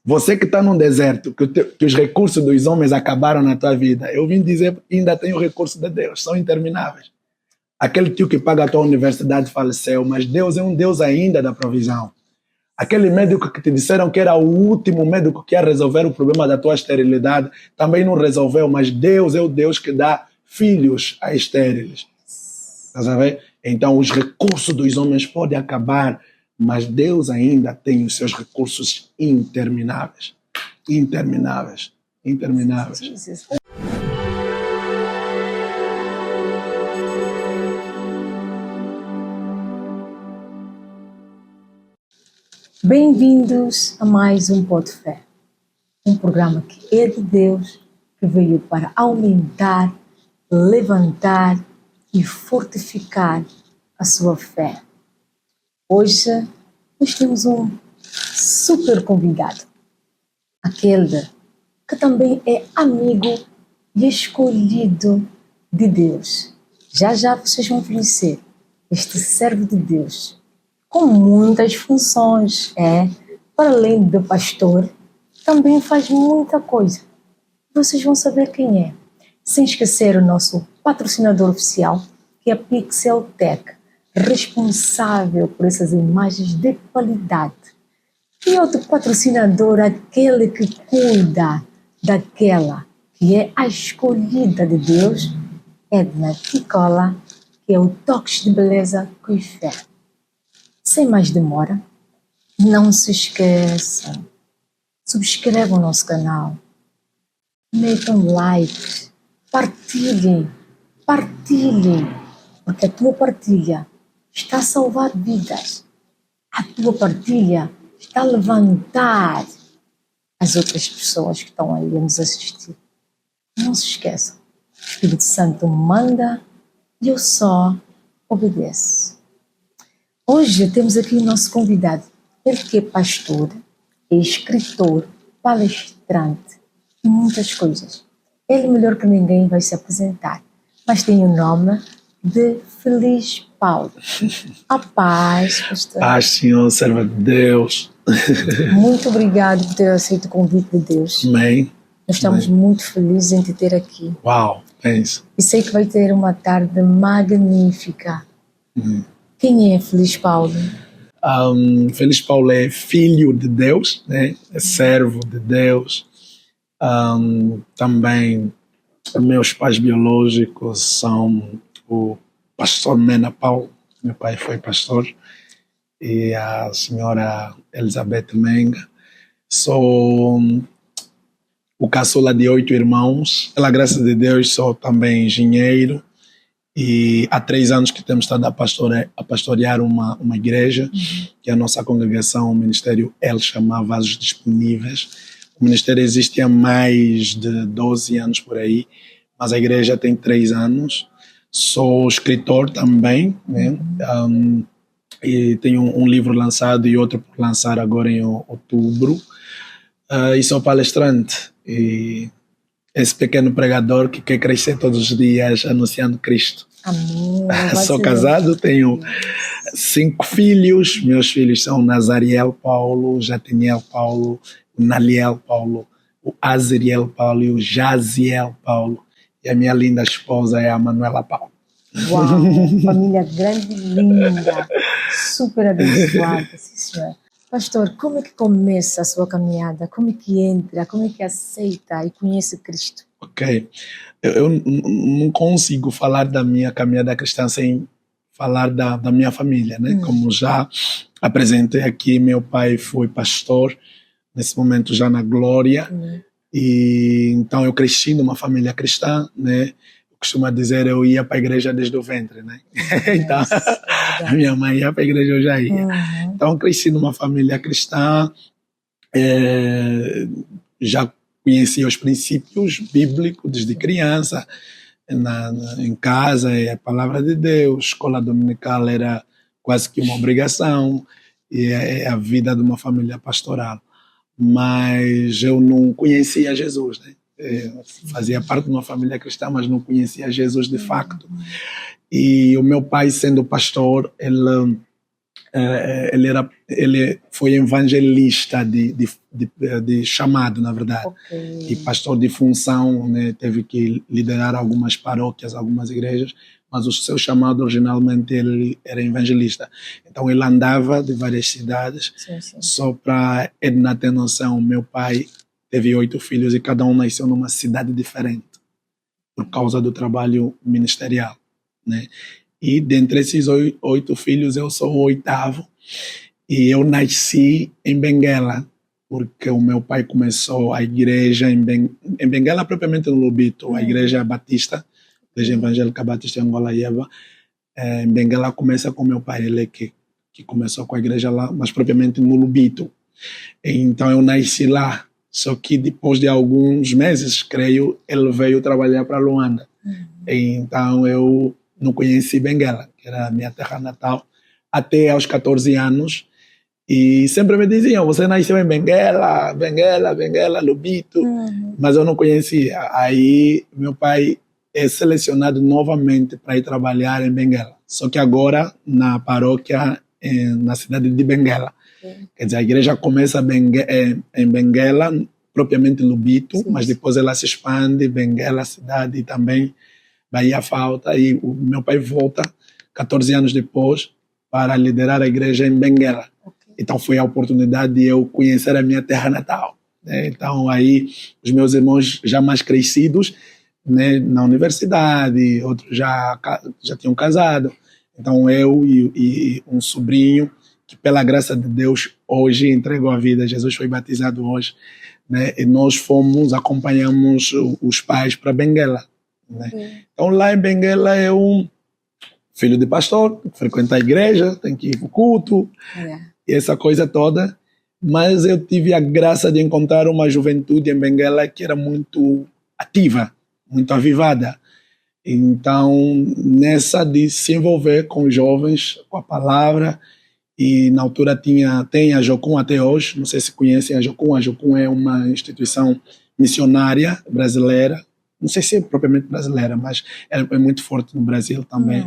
Você que está num deserto, que os recursos dos homens acabaram na tua vida, eu vim dizer que ainda tem o recurso de Deus, são intermináveis. Aquele tio que paga a tua universidade faleceu, mas Deus é um Deus ainda da provisão. Aquele médico que te disseram que era o último médico que ia resolver o problema da tua esterilidade, também não resolveu, mas Deus é o Deus que dá filhos a estériles. Tá sabendo? Então os recursos dos homens podem acabar, mas Deus ainda tem os seus recursos intermináveis. Intermináveis. Intermináveis. Jesus. Bem-vindos a mais um Pó de Fé, um programa que é de Deus, que veio para aumentar, levantar e fortificar a sua fé. Hoje nós temos um super convidado, aquele que também é amigo e escolhido de Deus. Já já vocês vão conhecer este servo de Deus, com muitas funções, para além de pastor, também faz muita coisa. Vocês vão saber quem é. Sem esquecer o nosso patrocinador oficial, que é a Pixel Tech, responsável por essas imagens de qualidade. E outro patrocinador, aquele que cuida daquela que é a escolhida de Deus, Edna Ticola, que é o Toques de Beleza com Fé. Sem mais demora, não se esqueçam, subscrevam o nosso canal, metam like, partilhem, porque a tua partilha está a salvar vidas, a tua partilha está a levantar as outras pessoas que estão aí a nos assistir. Não se esqueçam, o Espírito Santo manda e eu só obedeço. Hoje temos aqui o nosso convidado, ele que é pastor, é escritor, palestrante e muitas coisas. Ele melhor que ninguém vai se apresentar, mas tem o nome de Feliz Paulo. A paz, pastor. Paz, Senhor, serva de Deus. Muito obrigado por ter aceito o convite de Deus. Amém. Nós estamos muito felizes em te ter aqui. Uau, pensa. E sei que vai ter uma tarde magnífica. Quem é Feliz Paulo? Feliz Paulo é filho de Deus, né? É servo de Deus. Também meus pais biológicos são o pastor Mena Paulo, meu pai foi pastor, e a senhora Elizabeth Menga. Sou o caçula de 8 irmãos. Pela graça de Deus, sou também engenheiro. E há 3 anos que temos estado a pastorear uma igreja, que é a nossa congregação, o Ministério El Shammah Vasos Disponíveis. O ministério existe há mais de 12 anos por aí, mas a igreja tem 3 anos. Sou escritor também, né? E tenho um livro lançado e outro por lançar agora em outubro. E sou palestrante. E esse pequeno pregador que quer crescer todos os dias anunciando Cristo. Amém. Sou casado, tenho 5 filhos. Meus filhos são Nazariel Paulo, Jatiniel Paulo, o Naliel Paulo, o Azriel Paulo e o Jaziel Paulo. E a minha linda esposa é a Manuela Paulo. Uau, família grande e linda, super abençoada, sim, senhor. Pastor, como é que começa a sua caminhada? Como é que entra? Como é que aceita e conhece Cristo? Ok. Eu não consigo falar da minha caminhada cristã sem falar da minha família, né? Como já apresentei aqui, meu pai foi pastor, nesse momento já na Glória. E então eu cresci numa família cristã, né? Costuma dizer, eu ia para a igreja desde o ventre, né? Então, a minha mãe ia para a igreja, eu já ia. Então, cresci numa família cristã, já conhecia os princípios bíblicos desde criança, em casa, a palavra de Deus, escola dominical era quase que uma obrigação, e é a vida de uma família pastoral. Mas eu não conhecia Jesus, né? Fazia parte de uma família cristã, mas não conhecia Jesus de facto. E o meu pai, sendo pastor, ele Ele foi evangelista de chamado, na verdade. Ok. E pastor de função, né? Teve que liderar algumas paróquias, algumas igrejas, mas o seu chamado originalmente ele era evangelista. Então ele andava de várias cidades. Sim, sim. Só para Edna ter noção, meu pai teve 8 filhos e cada um nasceu numa cidade diferente por causa do trabalho ministerial, né? E dentre esses 8 filhos eu sou o 8º e eu nasci em Benguela, porque o meu pai começou a igreja em Benguela, propriamente no Lobito, a igreja batista, a igreja evangélica batista em Angola Ieba. Em Benguela começa com meu pai, ele que começou com a igreja lá, mas propriamente no Lobito. Então eu nasci lá, só que depois de alguns meses, creio, ele veio trabalhar para Luanda. Então eu não conheci Benguela, que era a minha terra natal, até aos 14 anos. E sempre me diziam, você nasceu em Benguela, Lobito, mas eu não conhecia. Aí meu pai é selecionado novamente para ir trabalhar em Benguela, só que agora na paróquia, na cidade de Benguela. Quer dizer, a igreja começa em Benguela, propriamente Lobito, Sim. mas depois ela se expande, Benguela, cidade, e também Bahia falta, e o meu pai volta 14 anos depois para liderar a igreja em Benguela. Ok. Então foi a oportunidade de eu conhecer a minha terra natal, né? Então aí os meus irmãos já mais crescidos, né, na universidade, outros já tinham casado. Então eu e um sobrinho que pela graça de Deus hoje entregou a vida, Jesus foi batizado hoje, né? E nós acompanhamos os pais para Benguela, né? Então lá em Benguela eu, filho de pastor, frequenta a igreja, tem que ir para o culto, e essa coisa toda, mas eu tive a graça de encontrar uma juventude em Benguela que era muito ativa, muito avivada. Então, nessa de se envolver com os jovens, com a palavra, e na altura tem a Jocum até hoje, não sei se conhecem a Jocum é uma instituição missionária brasileira, não sei se é propriamente brasileira, mas é muito forte no Brasil também.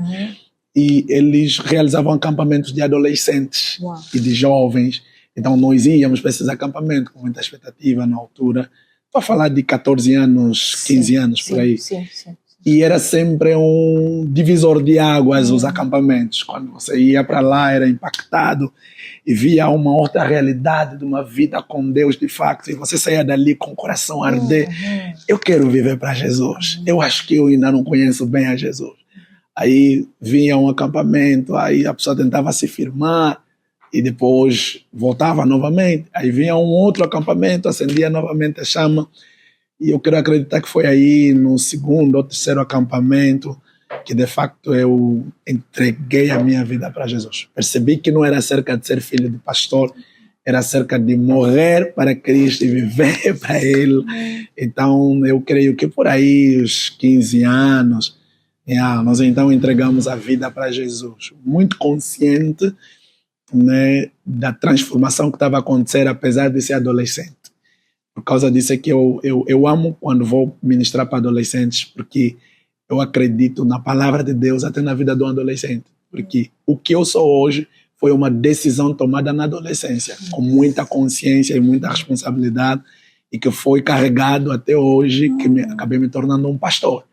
E eles realizavam acampamentos de adolescentes e de jovens. Então nós íamos para esses acampamentos com muita expectativa na altura. Estou a falar de 14 anos, 15 anos, por aí. Sim. E era sempre um divisor de águas os acampamentos. Quando você ia para lá, era impactado e via uma outra realidade de uma vida com Deus de facto. E você saía dali com o coração a arder. Eu quero viver para Jesus. Eu acho que eu ainda não conheço bem a Jesus. Aí vinha um acampamento, aí a pessoa tentava se firmar e depois voltava novamente. Aí vinha um outro acampamento, acendia novamente a chama. E eu quero acreditar que foi aí no 2º ou 3º acampamento que de facto eu entreguei a minha vida para Jesus. Percebi que não era acerca de ser filho de pastor, era acerca de morrer para Cristo e viver para Ele. Então eu creio que por aí os 15 anos, nós então entregamos a vida para Jesus, muito consciente, né, da transformação que estava a acontecer, apesar de ser adolescente. Por causa disso é que eu amo quando vou ministrar para adolescentes, porque eu acredito na palavra de Deus até na vida do adolescente. Porque o que eu sou hoje foi uma decisão tomada na adolescência, com muita consciência e muita responsabilidade, e que foi carregado até hoje, que acabei me tornando um pastor.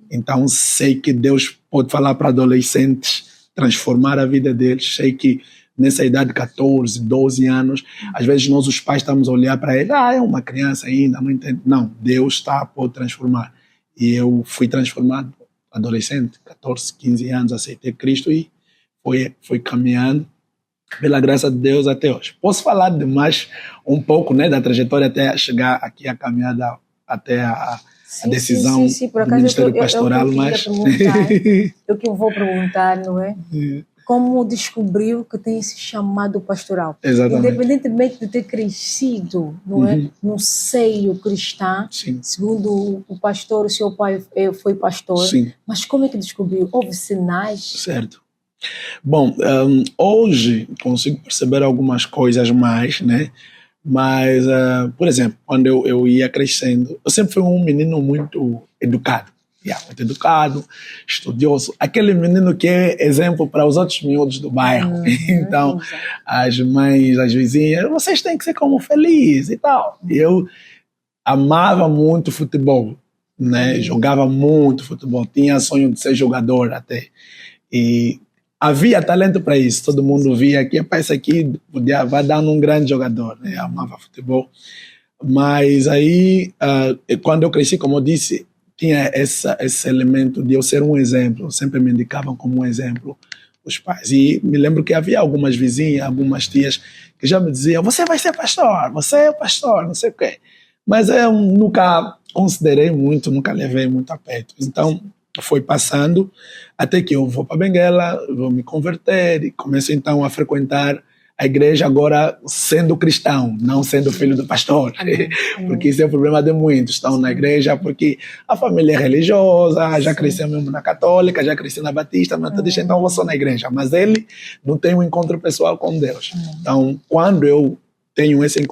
Então sei que Deus pode falar para adolescentes, transformar a vida deles. Sei que nessa idade de 14, 12 anos, às vezes nós os pais estamos a olhar para ele, é uma criança ainda, não entende. Não, Deus pode transformar. E eu fui transformado adolescente, 14, 15 anos, aceitei Cristo e foi caminhando pela graça de Deus até hoje. Posso falar de mais um pouco, né, da trajetória até chegar aqui a caminhada até a decisão por do Ministério Pastoral, mas... Eu que vou perguntar, não é? Como descobriu que tem esse chamado pastoral? Exatamente. Independentemente de ter crescido, não é, no seio cristão, segundo o pastor, o seu pai foi pastor, mas como é que descobriu? Houve sinais? Certo. Bom, hoje consigo perceber algumas coisas mais, né? Mas, por exemplo, quando eu ia crescendo, eu sempre fui um menino muito educado, muito educado, estudioso. Aquele menino que é exemplo para os outros miúdos do bairro. Então, as mães, as vizinhas, vocês têm que ser como Feliz e tal. Eu amava muito futebol, né? Jogava muito futebol, tinha sonho de ser jogador até. E havia talento para isso, todo mundo via que esse aqui vai dar um grande jogador, né? Amava futebol. Mas aí, quando eu cresci, como eu disse, tinha esse elemento de eu ser um exemplo, sempre me indicavam como um exemplo os pais. E me lembro que havia algumas vizinhas, algumas tias, que já me diziam, você vai ser pastor, você é pastor, não sei o quê. Mas eu nunca considerei muito, nunca levei muito a peito. Então, foi passando até que eu vou para Benguela, vou me converter e começo então a frequentar a igreja agora sendo cristão, não sendo filho do pastor. Porque isso é o problema de muitos. Estão na igreja porque a família é religiosa, já cresceu mesmo na católica, já cresceu na batista, mas deixa então eu vou só na igreja. Mas ele não tem um encontro pessoal com Deus. Então, quando eu tenho esse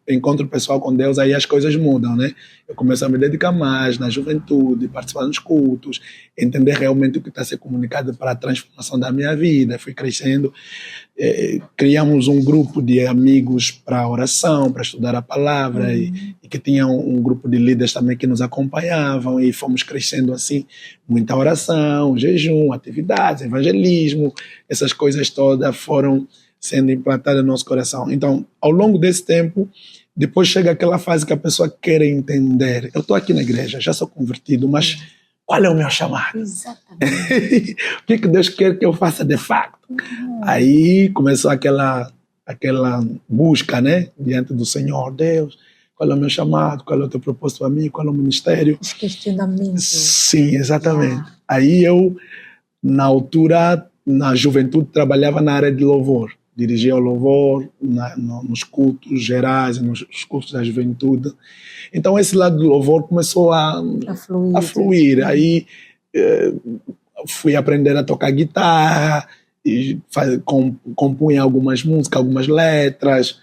encontro pessoal com Deus, aí as coisas mudam, né? Eu começo a me dedicar mais na juventude, participar dos cultos, entender realmente o que está sendo comunicado para a transformação da minha vida. Fui crescendo, criamos um grupo de amigos para oração, para estudar a palavra, e que tinha um grupo de líderes também que nos acompanhavam, e fomos crescendo assim, muita oração, jejum, atividades, evangelismo, essas coisas todas foram sendo implantada no nosso coração. Então, ao longo desse tempo, depois chega aquela fase que a pessoa quer entender. Eu estou aqui na igreja, já sou convertido, mas qual é o meu chamado? Exatamente. O que Deus quer que eu faça de facto? Aí começou aquela busca, né, diante do Senhor. Deus, qual é o meu chamado? Qual é o teu propósito para mim? Qual é o ministério? Os questionamentos. Sim, exatamente. Aí eu, na altura, na juventude, trabalhava na área de louvor. Dirigia o louvor nos cultos gerais, nos cultos da juventude. Então, esse lado do louvor começou a fluir. Aí, fui aprender a tocar guitarra, e compunha algumas músicas, algumas letras.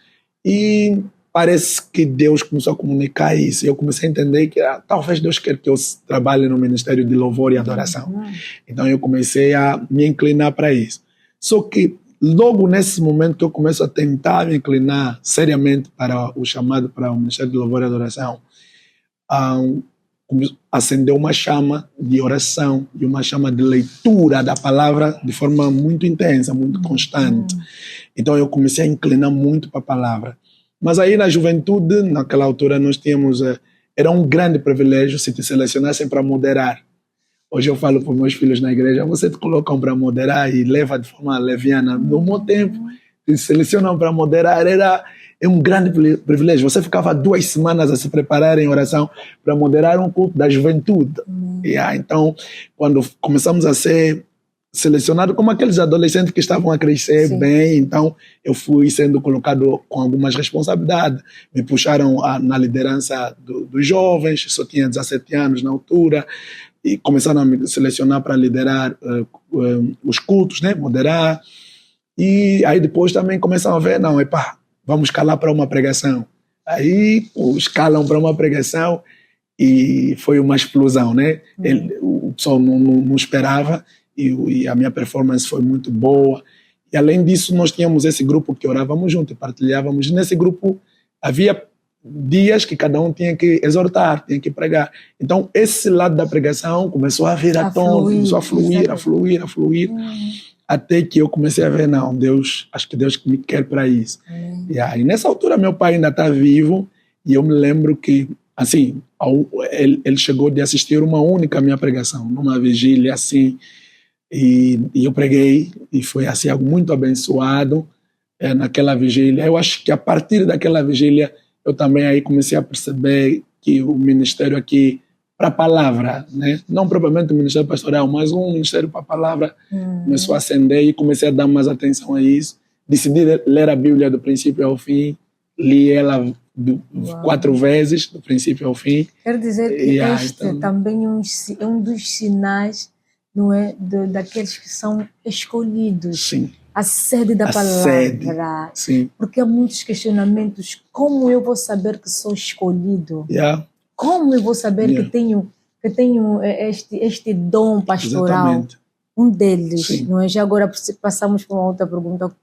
E parece que Deus começou a comunicar isso. Eu comecei a entender que talvez Deus quer que eu trabalhe no ministério de louvor e adoração. Então, eu comecei a me inclinar para isso. Só que logo nesse momento que eu começo a tentar me inclinar seriamente para o chamado para o Ministério de Louvor e Adoração, acendeu uma chama de oração e uma chama de leitura da palavra de forma muito intensa, muito constante. Então eu comecei a inclinar muito para a palavra. Mas aí na juventude, naquela altura, nós tínhamos... era um grande privilégio se te selecionassem para moderar. Hoje eu falo para os meus filhos na igreja, você te colocam para moderar e leva de forma leviana. No meu tempo, te selecionam para moderar, é um grande privilégio. Você ficava 2 semanas a se preparar em oração para moderar um culto da juventude. Então, quando começamos a ser selecionados como aqueles adolescentes que estavam a crescer bem, então eu fui sendo colocado com algumas responsabilidades. Me puxaram na liderança dos jovens, só tinha 17 anos na altura, e começaram a me selecionar para liderar os cultos, né, moderar. E aí depois também começaram a ver, não, vamos escalar para uma pregação. Aí escalam para uma pregação e foi uma explosão, né? O pessoal não esperava e a minha performance foi muito boa. E além disso, nós tínhamos esse grupo que orávamos junto e partilhávamos. Nesse grupo havia dias que cada um tinha que exortar, tinha que pregar. Então, esse lado da pregação começou a vir à tona, começou a fluir, até que eu comecei a ver, não, Deus, acho que Deus me quer para isso. E aí, nessa altura, meu pai ainda está vivo, e eu me lembro que, assim, ele chegou de assistir uma única minha pregação, numa vigília, assim, e eu preguei, e foi, assim, algo muito abençoado naquela vigília. Eu acho que a partir daquela vigília, eu também aí comecei a perceber que o ministério aqui, para a palavra, né? Não propriamente o ministério pastoral, mas um ministério para a palavra começou a acender e comecei a dar mais atenção a isso. Decidi ler a Bíblia do princípio ao fim, li ela 4 vezes, do princípio ao fim. Quer dizer que este também é um dos sinais, não é, daqueles que são escolhidos. Sim. A sede da palavra. Sim. Porque há muitos questionamentos. Como eu vou saber que sou escolhido? Como eu vou saber que que têm este dom pastoral. Exatamente. Um deles, Sim. não é? Já agora passamos para uma outra pergunta.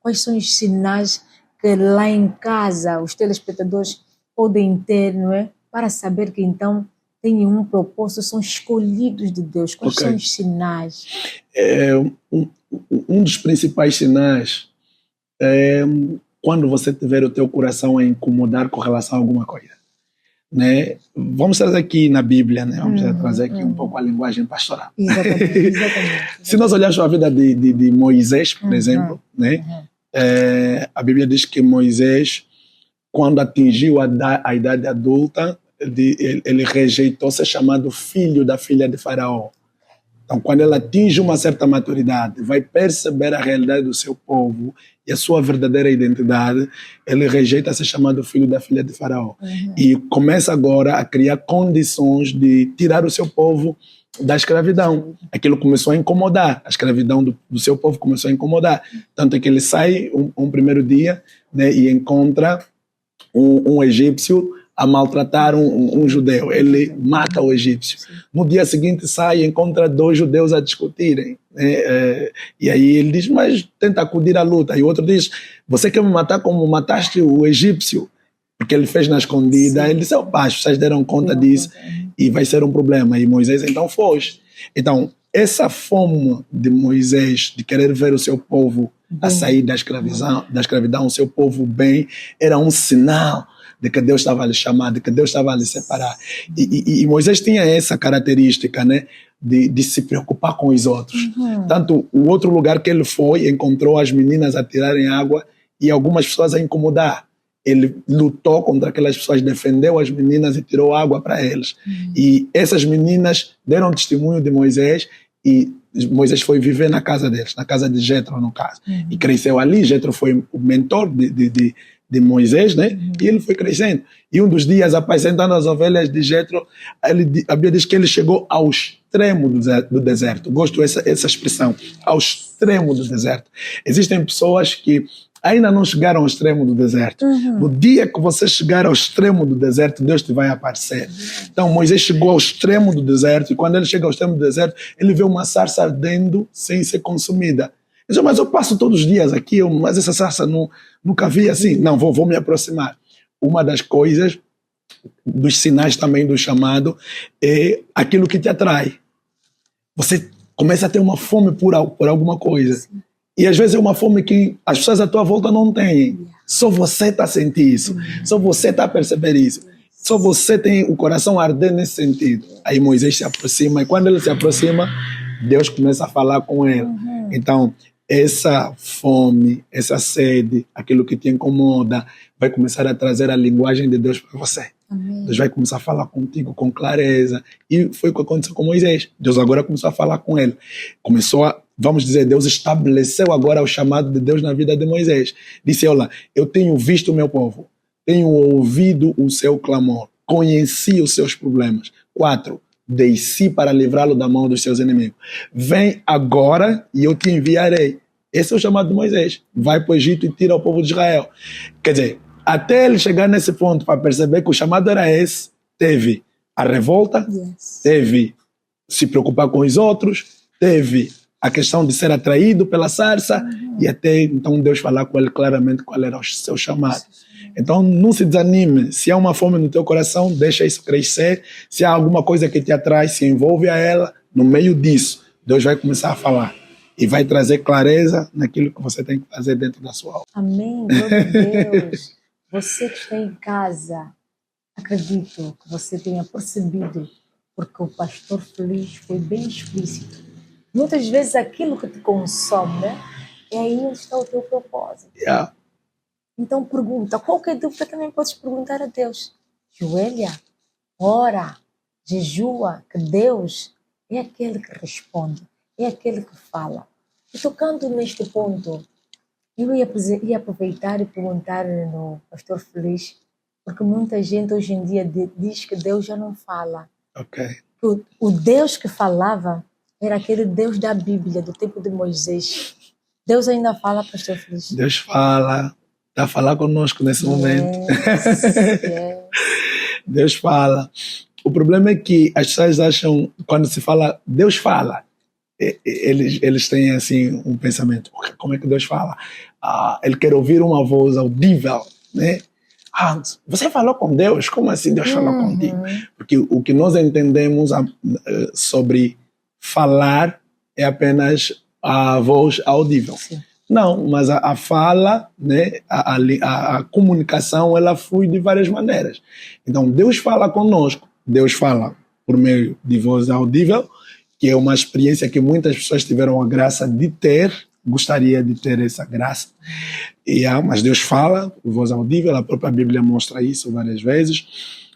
Quais são os sinais que lá em casa os telespectadores podem ter, não é? Para saber que então têm um propósito, são escolhidos de Deus. Quais Ok. são os sinais? Um dos principais sinais é quando você tiver o teu coração a incomodar com relação a alguma coisa, né? Vamos trazer aqui na Bíblia, né? Vamos trazer aqui um pouco a linguagem pastoral. Exatamente. Se nós olharmos a vida de Moisés, por exemplo, né? A Bíblia diz que Moisés, quando atingiu a idade adulta, ele rejeitou ser chamado filho da filha de Faraó. Então, quando ele atinge uma certa maturidade, vai perceber a realidade do seu povo e a sua verdadeira identidade, ele rejeita ser chamado filho da filha de Faraó. E começa agora a criar condições de tirar o seu povo da escravidão. Aquilo começou a incomodar, a escravidão do seu povo começou a incomodar. Tanto é que ele sai um primeiro dia, né, e encontra um egípcio a maltratar um judeu. Ele mata o egípcio. No dia seguinte sai e encontra 2 judeus a discutirem. E aí ele diz, mas tenta acudir à luta. E o outro diz, você quer me matar como mataste o egípcio? Porque ele fez na escondida. Ele disse, as vocês deram conta disso e vai ser um problema. E Moisés então foge. Então, essa fome de Moisés de querer ver o seu povo a sair da escravidão, o seu povo bem, era um sinal de que Deus estava a lhe chamar, de que Deus estava a lhe separar. E Moisés tinha essa característica, né, de se preocupar com os outros. Tanto o outro lugar que ele foi, encontrou as meninas a tirarem água e algumas pessoas a incomodar. Ele lutou contra aquelas pessoas, defendeu as meninas e tirou água para eles. E essas meninas deram testemunho de Moisés e Moisés foi viver na casa deles, na casa de Jetro, no caso. E cresceu ali. Jetro foi o mentor de Moisés, né? E ele foi crescendo. E um dos dias, apacentando as ovelhas de Jetro, a Bíblia diz que ele chegou ao extremo do deserto. Gosto dessa expressão, ao extremo do deserto. Existem pessoas que ainda não chegaram ao extremo do deserto. No dia que você chegar ao extremo do deserto, Deus te vai aparecer. Então Moisés chegou ao extremo do deserto, e quando ele chega ao extremo do deserto, ele vê uma sarça ardendo sem ser consumida. Ele diz, mas eu passo todos os dias aqui, mas essa sarça nunca vi assim. Não, vou me aproximar. Uma das coisas, dos sinais também do chamado, é aquilo que te atrai. Você começa a ter uma fome por alguma coisa. E às vezes é uma fome que as pessoas à tua volta não têm. Só você está a sentir isso. Só você está a perceber isso. Só você tem o coração a arder nesse sentido. Aí Moisés se aproxima, e quando ele se aproxima, Deus começa a falar com ele. Então, essa fome, essa sede, aquilo que te incomoda, vai começar a trazer a linguagem de Deus para você. Deus vai começar a falar contigo com clareza. E foi o que aconteceu com Moisés. Deus agora começou a falar com ele. Vamos dizer, Deus estabeleceu agora o chamado de Deus na vida de Moisés. Disse, olha, eu tenho visto o meu povo, tenho ouvido o seu clamor, conheci os seus problemas. 4, desci para livrá-lo da mão dos seus inimigos. Vem agora e eu te enviarei. Esse é o chamado de Moisés. Vai para o Egito e tira o povo de Israel. Quer dizer, até ele chegar nesse ponto para perceber que o chamado era esse, teve a revolta, teve se preocupar com os outros, teve a questão de ser atraído pela sarça, e até então Deus falar com ele claramente qual era o seu chamado. Então não se desanime. Se há uma fome no teu coração, deixa isso crescer. Se há alguma coisa que te atrai, se envolve a ela. No meio disso, Deus vai começar a falar e vai trazer clareza naquilo que você tem que fazer dentro da sua alma. Amém, glória a Deus. Você que está em casa, acredito que você tenha percebido, porque o pastor Feliz foi bem explícito. Muitas vezes aquilo que te consome, é aí onde está o teu propósito. Então pergunta, qualquer dúvida também podes perguntar a Deus. Joelha, ora, jejua, que Deus é aquele que responde, é aquele que fala. E tocando neste ponto, eu ia aproveitar e perguntar no pastor Feliz, porque muita gente hoje em dia diz que Deus já não fala. O Deus que falava era aquele Deus da Bíblia, do tempo de Moisés. Deus ainda fala, pastor Feliz? Deus fala, está a falar conosco nesse momento. Deus fala. o problema é que as pessoas acham, quando se fala, Deus fala, eles têm assim um pensamento, como é que Deus fala? Ele quer ouvir uma voz audível, né? Você falou com Deus? Como assim Deus falou contigo? Porque o que nós entendemos sobre falar é apenas a voz audível. Sim. Não, mas a fala, né, a comunicação, ela flui de várias maneiras. Então, Deus fala conosco. Deus fala por meio de voz audível, que é uma experiência que muitas pessoas tiveram a graça de ter, gostaria de ter essa graça. Mas Deus fala, voz audível, a própria Bíblia mostra isso várias vezes.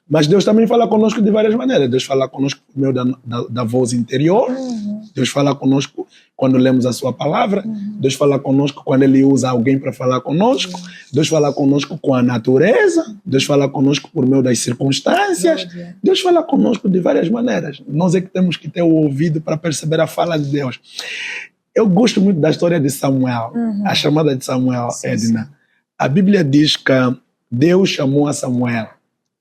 Mas Deus também fala conosco de várias maneiras. Deus fala conosco por meio da voz interior. Deus fala conosco quando lemos a sua palavra. Deus fala conosco quando Ele usa alguém para falar conosco. Deus fala conosco com a natureza. Deus fala conosco por meio das circunstâncias. Deus fala conosco de várias maneiras. Nós é que temos que ter o ouvido para perceber a fala de Deus. Eu gosto muito da história de Samuel, a chamada de Samuel, Edna. A Bíblia diz que Deus chamou a Samuel.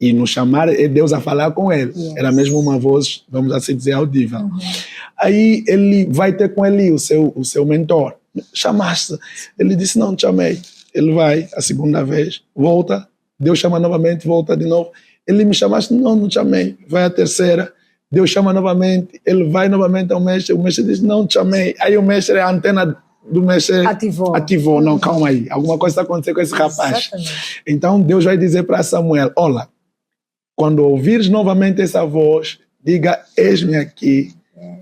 E no chamar é Deus a falar com ele. Era mesmo uma voz, vamos assim dizer, audível. Aí ele vai ter com ele o seu mentor. Chamaste. Ele disse, não, te chamei. Ele vai a segunda vez, volta. Deus chama novamente, volta de novo. Ele me chamaste, não te chamei. Vai a terceira. Deus chama novamente. Ele vai novamente ao mestre. O mestre diz, não te chamei. Aí o mestre, a antena do mestre ativou. Não, calma aí. Alguma coisa está acontecendo com esse rapaz. Exatamente. Então Deus vai dizer para Samuel, olha, quando ouvires novamente essa voz, diga, eis-me aqui.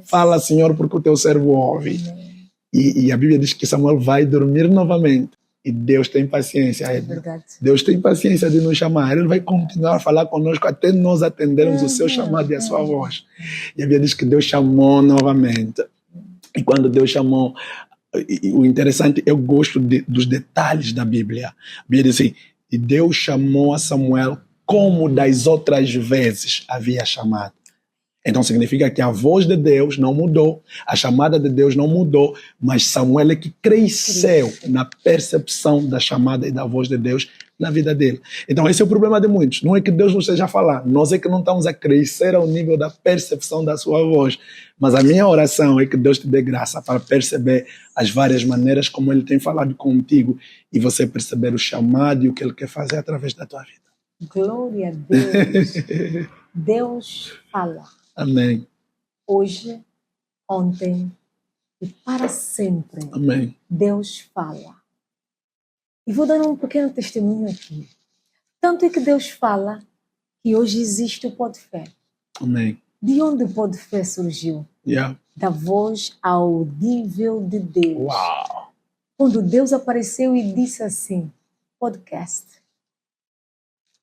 Fala, Senhor, porque o teu servo ouve. E a Bíblia diz que Samuel vai dormir novamente. E Deus tem paciência. É verdade. Deus tem paciência de nos chamar. Ele vai continuar a falar conosco até nós atendermos o seu chamado e a sua voz. E a Bíblia diz que Deus chamou novamente. E quando Deus chamou, o interessante, eu gosto dos detalhes da Bíblia. A Bíblia diz assim, e Deus chamou a Samuel como das outras vezes havia chamado. Então significa que a voz de Deus não mudou, a chamada de Deus não mudou, mas Samuel é que cresceu na percepção da chamada e da voz de Deus na vida dele. Então esse é o problema de muitos. Não é que Deus não esteja a falar, nós é que não estamos a crescer ao nível da percepção da sua voz. Mas a minha oração é que Deus te dê graça para perceber as várias maneiras como Ele tem falado contigo e você perceber o chamado e o que Ele quer fazer através da tua vida. Glória a Deus. Deus fala. Amém. Hoje, ontem e para sempre. Amém. Deus fala. E vou dar um pequeno testemunho aqui. Tanto é que Deus fala que hoje existe o Podfé. Amém. De onde o Podfé surgiu? Da voz audível de Deus. Uau! Quando Deus apareceu e disse assim, podcast.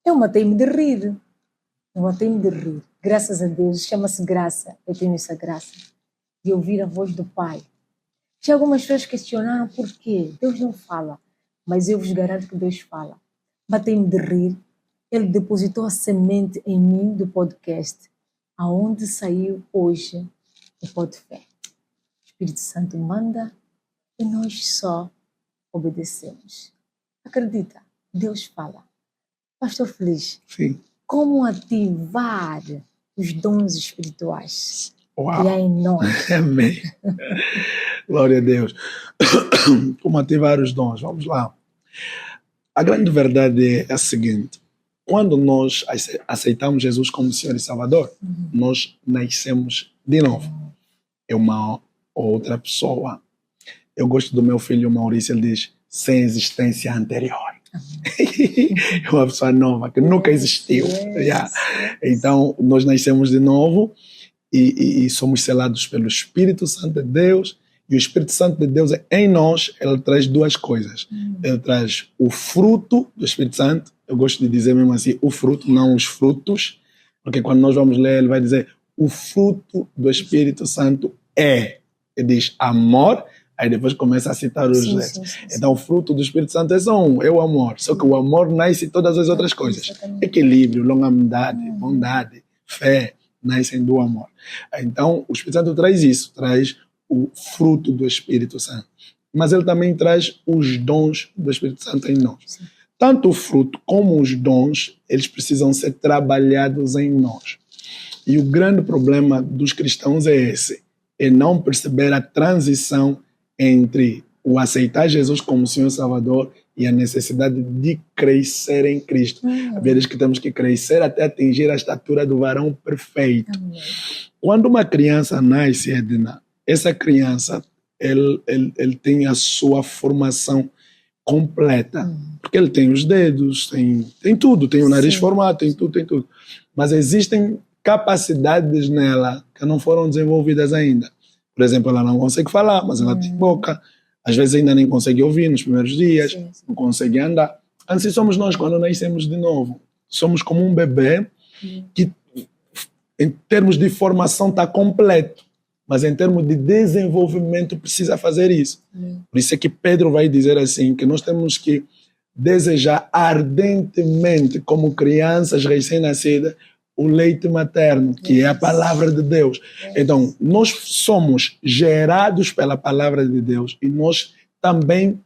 Eu matei-me de rir. Graças a Deus, chama-se graça. Eu tenho essa graça de ouvir a voz do Pai. Já algumas pessoas questionaram por quê. Deus não fala, mas eu vos garanto que Deus fala. Matei-me de rir. Ele depositou a semente em mim do podcast, aonde saiu hoje o Podfé. O Espírito Santo manda e nós só obedecemos. Acredita, Deus fala. Pastor Feliz, sim. Como ativar os dons espirituais Uau. que há em nós? Amém. Glória a Deus. Como ativar os dons? Vamos lá. A grande verdade é a seguinte. Quando nós aceitamos Jesus como Senhor e Salvador, nós nascemos de novo. É uma outra pessoa. Eu gosto do meu filho Maurício, ele diz, sem existência anterior. É uma pessoa nova que nunca existiu. Então, nós nascemos de novo e somos selados pelo Espírito Santo de Deus. E o Espírito Santo de Deus em nós, ele traz duas coisas. Ele traz o fruto do Espírito Santo. Eu gosto de dizer mesmo assim, o fruto, não os frutos. Porque quando nós vamos ler, ele vai dizer, o fruto do Espírito Santo é. Ele diz amor. Aí depois começa a citar os sim. Então o fruto do Espírito Santo é só um, é o amor. Só que o amor nasce todas as outras coisas. Equilíbrio, longanimidade, bondade, fé, nascem do amor. Então o Espírito Santo traz isso, traz o fruto do Espírito Santo. Mas ele também traz os dons do Espírito Santo em nós. Sim. Tanto o fruto como os dons, eles precisam ser trabalhados em nós. E o grande problema dos cristãos é esse, é não perceber a transição entre o aceitar Jesus como Senhor e Salvador e a necessidade de crescer em Cristo. Há vezes que temos que crescer até atingir a estatura do varão perfeito. Quando uma criança nasce, Edna, essa criança ele tem a sua formação completa, porque ele tem os dedos, tem tudo, tem o nariz formado, tem tudo. Mas existem capacidades nela que não foram desenvolvidas ainda. Por exemplo, ela não consegue falar, mas ela tem boca. Às vezes ainda nem consegue ouvir nos primeiros dias, não consegue andar. Assim somos nós quando nascemos de novo. Somos como um bebê que, em termos de formação, está completo, mas em termos de desenvolvimento precisa fazer isso. Por isso é que Pedro vai dizer assim, que nós temos que desejar ardentemente, como crianças recém-nascidas, o leite materno, que é a palavra de Deus. Então, nós somos gerados pela palavra de Deus e nós também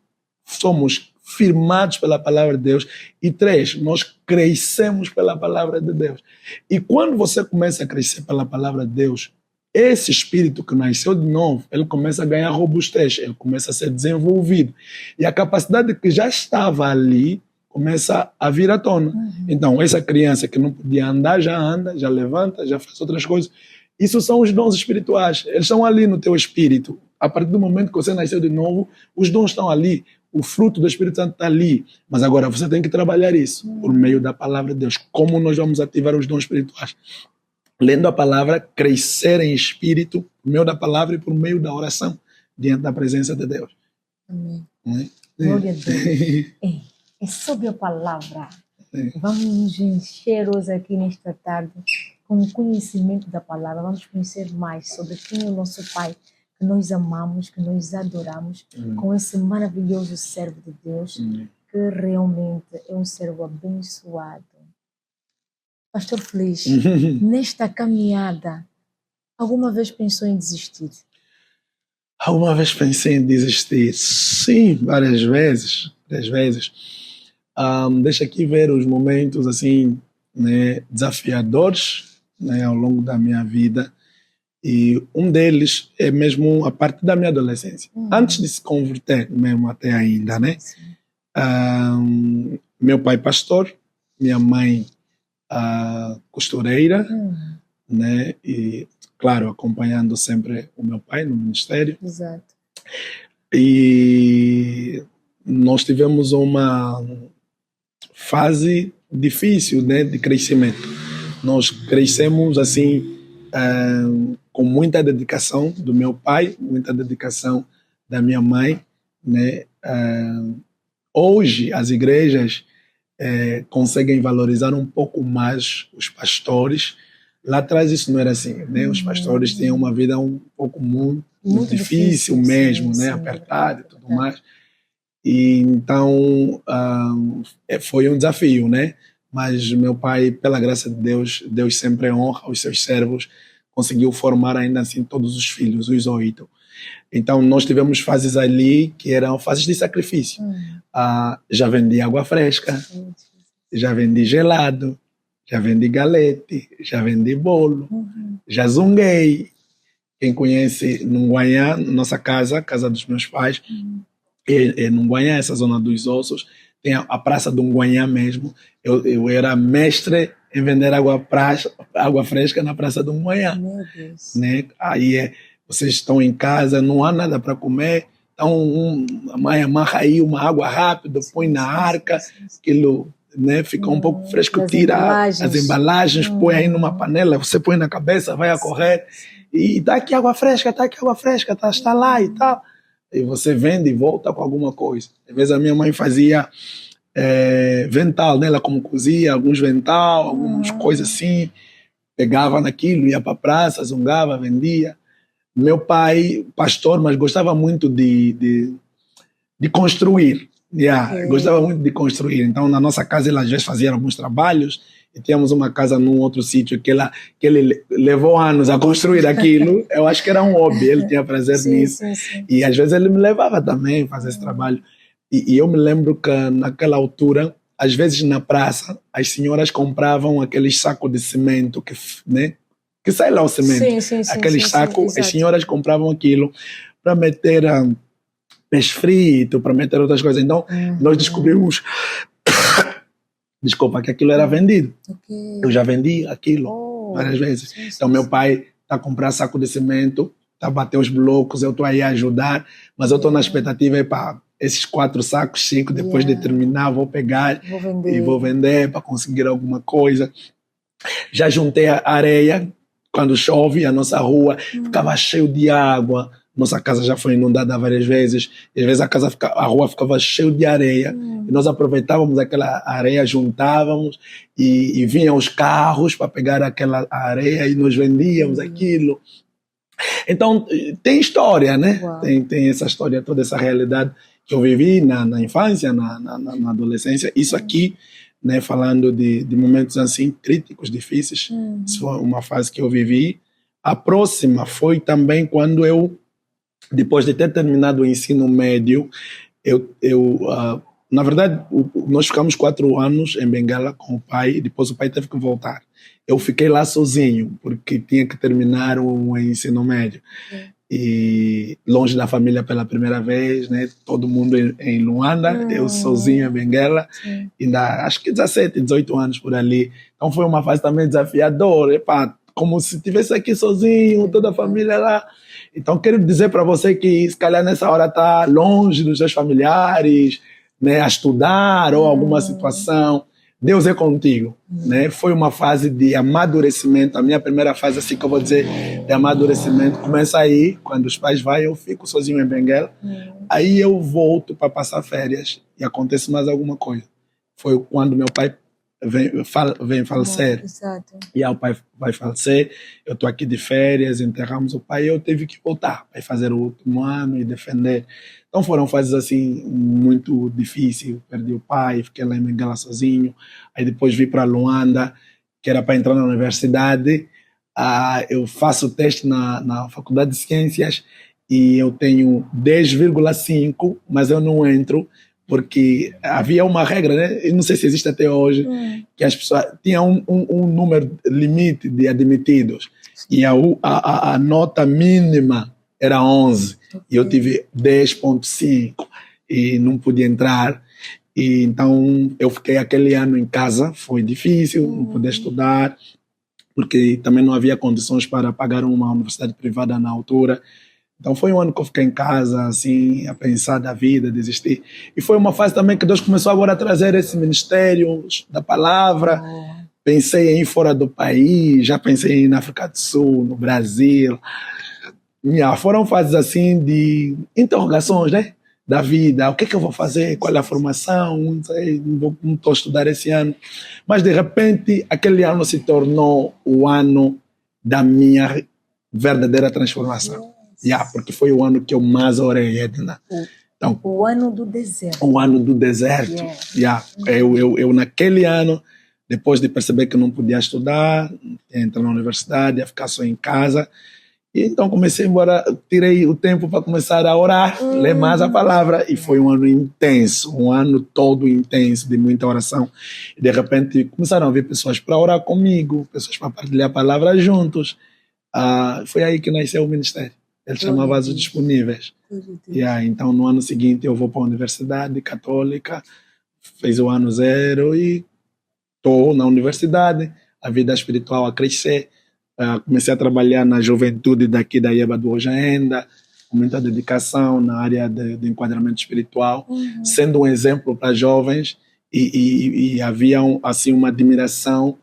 somos firmados pela palavra de Deus. E 3, nós crescemos pela palavra de Deus. E quando você começa a crescer pela palavra de Deus, esse espírito que nasceu de novo, ele começa a ganhar robustez, ele começa a ser desenvolvido. E a capacidade que já estava ali começa a vir à tona. Então, essa criança que não podia andar, já anda, já levanta, já faz outras coisas. Isso são os dons espirituais. Eles estão ali no teu espírito. A partir do momento que você nasceu de novo, os dons estão ali. O fruto do Espírito Santo está ali. Mas agora você tem que trabalhar isso por meio da palavra de Deus. Como nós vamos ativar os dons espirituais? Lendo a palavra, crescer em espírito, por meio da palavra e por meio da oração, diante da presença de Deus. Amém. Glória a Deus. É sobre a palavra. Vamos nos encher hoje aqui nesta tarde com o conhecimento da palavra. Vamos conhecer mais sobre quem é o nosso Pai, que nós amamos, que nós adoramos, com esse maravilhoso servo de Deus, que realmente é um servo abençoado. Pastor Feliz, nesta caminhada, alguma vez pensou em desistir? Alguma vez pensei em desistir? Sim, várias vezes. Deixa aqui ver os momentos assim, né, desafiadores, né, ao longo da minha vida. E um deles é mesmo a parte da minha adolescência. Antes de se converter, mesmo até ainda, né? Meu pai pastor, minha mãe costureira, né? E, claro, acompanhando sempre o meu pai no ministério. Exato. E nós tivemos uma fase difícil, né, de crescimento. Nós crescemos assim, com muita dedicação do meu pai, muita dedicação da minha mãe, né? Hoje as igrejas conseguem valorizar um pouco mais os pastores. Lá atrás isso não era assim, né? Os pastores tinham uma vida um pouco muito difícil mesmo, sim, né? Apertada e tudo mais. E então foi um desafio, né? Mas meu pai, pela graça de Deus, Deus sempre honra os seus servos, conseguiu formar ainda assim todos os filhos, os 8. Então nós tivemos fases ali que eram fases de sacrifício. Já vendi água fresca, já vendi gelado, já vendi galete, já vendi bolo, já zunguei. Quem conhece Nunguanhá, nossa casa, casa dos meus pais, é Nunguanhá, essa zona dos Ossos, tem a praça do Nunguanhá mesmo. Eu era mestre em vender água fresca na praça do Nunguanhá. Meu Deus. Né? Aí vocês estão em casa, não há nada para comer, então a mãe amarra aí uma água rápida, põe na arca, aquilo, né, fica um pouco fresco, tira as embalagens, põe aí numa panela, você põe na cabeça, vai a correr, e tá aqui água fresca, está lá e tal. E você vende e volta com alguma coisa. Às vezes a minha mãe fazia vental, né? Ela como cozia alguns vental, algumas coisas assim, pegava naquilo, ia para a praça, zungava, vendia. Meu pai, pastor, mas gostava muito de construir. Gostava muito de construir. Então, na nossa casa, ele às vezes fazia alguns trabalhos, e tínhamos uma casa num outro sítio que ele levou anos a construir aquilo. Eu acho que era um hobby, ele tinha prazer nisso. Sim. E às vezes ele me levava também a fazer esse trabalho. E eu me lembro que naquela altura, às vezes na praça, as senhoras compravam aqueles sacos de cimento, né, que sai lá o cimento. Sim, sim, Aqueles sim, sacos, sim, as exato. senhoras compravam aquilo para meter peixe frito, para meter outras coisas. Então, nós descobrimos, desculpa, que aquilo era vendido. Ok. Eu já vendi aquilo Oh, várias vezes. sim, sim, Então, meu sim. pai está a comprar saco de cimento, está a bater os blocos, eu estou aí a ajudar, mas eu estou na expectativa, para esses 4 sacos, 5, depois de terminar, vou pegar Vou e vou vender. vender para conseguir alguma coisa. Já juntei a areia, quando chove, a nossa rua ficava cheio de água. Nossa casa já foi inundada várias vezes. E às vezes a rua ficava cheia de areia. E nós aproveitávamos aquela areia, juntávamos e vinham os carros para pegar aquela areia e nós vendíamos aquilo. Então, tem história, né? Uau. Tem essa história, toda essa realidade que eu vivi na infância, na adolescência. Isso aqui, né, falando de momentos assim críticos, difíceis, isso foi uma fase que eu vivi. A próxima foi também quando eu, depois de ter terminado o ensino médio, na verdade, nós ficamos 4 anos em Benguela com o pai, e depois o pai teve que voltar. Eu fiquei lá sozinho, porque tinha que terminar o ensino médio. E longe da família pela primeira vez, né? Todo mundo em Luanda, eu sozinho em Benguela, ainda acho que 17, 18 anos por ali. Então foi uma fase também desafiadora, como se estivesse aqui sozinho, toda a família lá. Então quero dizer para você que se calhar nessa hora está longe dos seus familiares, né, a estudar ou alguma situação, Deus é contigo, né? Foi uma fase de amadurecimento, a minha primeira fase, assim que eu vou dizer, de amadurecimento, começa aí, quando os pais vão, eu fico sozinho em Benguela, aí eu volto para passar férias e acontece mais alguma coisa. Foi quando meu pai vem falecer. Exato. E aí o pai vai falecer, eu estou aqui de férias, enterramos o pai, eu tive que voltar para fazer o último ano e defender. Então foram fases assim muito difíceis, perdi o pai, fiquei lá em Benguela sozinho, aí depois vim para Luanda, que era para entrar na universidade, eu faço o teste na Faculdade de Ciências e eu tenho 10,5, mas eu não entro, porque havia uma regra, né? Eu não sei se existe até hoje, que as pessoas tinham um número limite de admitidos e a nota mínima era 11 e eu tive 10,5 e não podia entrar. E então eu fiquei aquele ano em casa, foi difícil, não poder estudar, porque também não havia condições para pagar uma universidade privada na altura. Então foi um ano que eu fiquei em casa, assim, a pensar da vida, desistir. E foi uma fase também que Deus começou agora a trazer esse ministério da palavra. Pensei em ir fora do país, já pensei em ir na África do Sul, no Brasil. Foram fases assim de interrogações, né? Da vida, o que é que eu vou fazer, qual é a formação, não sei, não estou a estudar esse ano. Mas de repente, aquele ano se tornou o ano da minha verdadeira transformação. Porque foi o ano que eu mais orei, Edna. Então, o ano do deserto. O ano do deserto. Eu naquele ano, depois de perceber que não podia estudar, entrar na universidade, ia ficar só em casa, e então comecei embora, tirei o tempo para começar a orar, ler mais a palavra, e foi um ano intenso, um ano todo intenso, de muita oração. E de repente começaram a vir pessoas para orar comigo, pessoas para partilhar a palavra juntos. Foi aí que nasceu o ministério. Ele chamava Vasos Disponíveis. Então, no ano seguinte, eu vou para a Universidade Católica, fiz o ano 0 e estou na universidade, a vida espiritual a crescer. Comecei a trabalhar na juventude daqui da Ieba do Hoje Ainda, com muita dedicação na área de enquadramento espiritual, sendo um exemplo para jovens, e havia assim uma admiração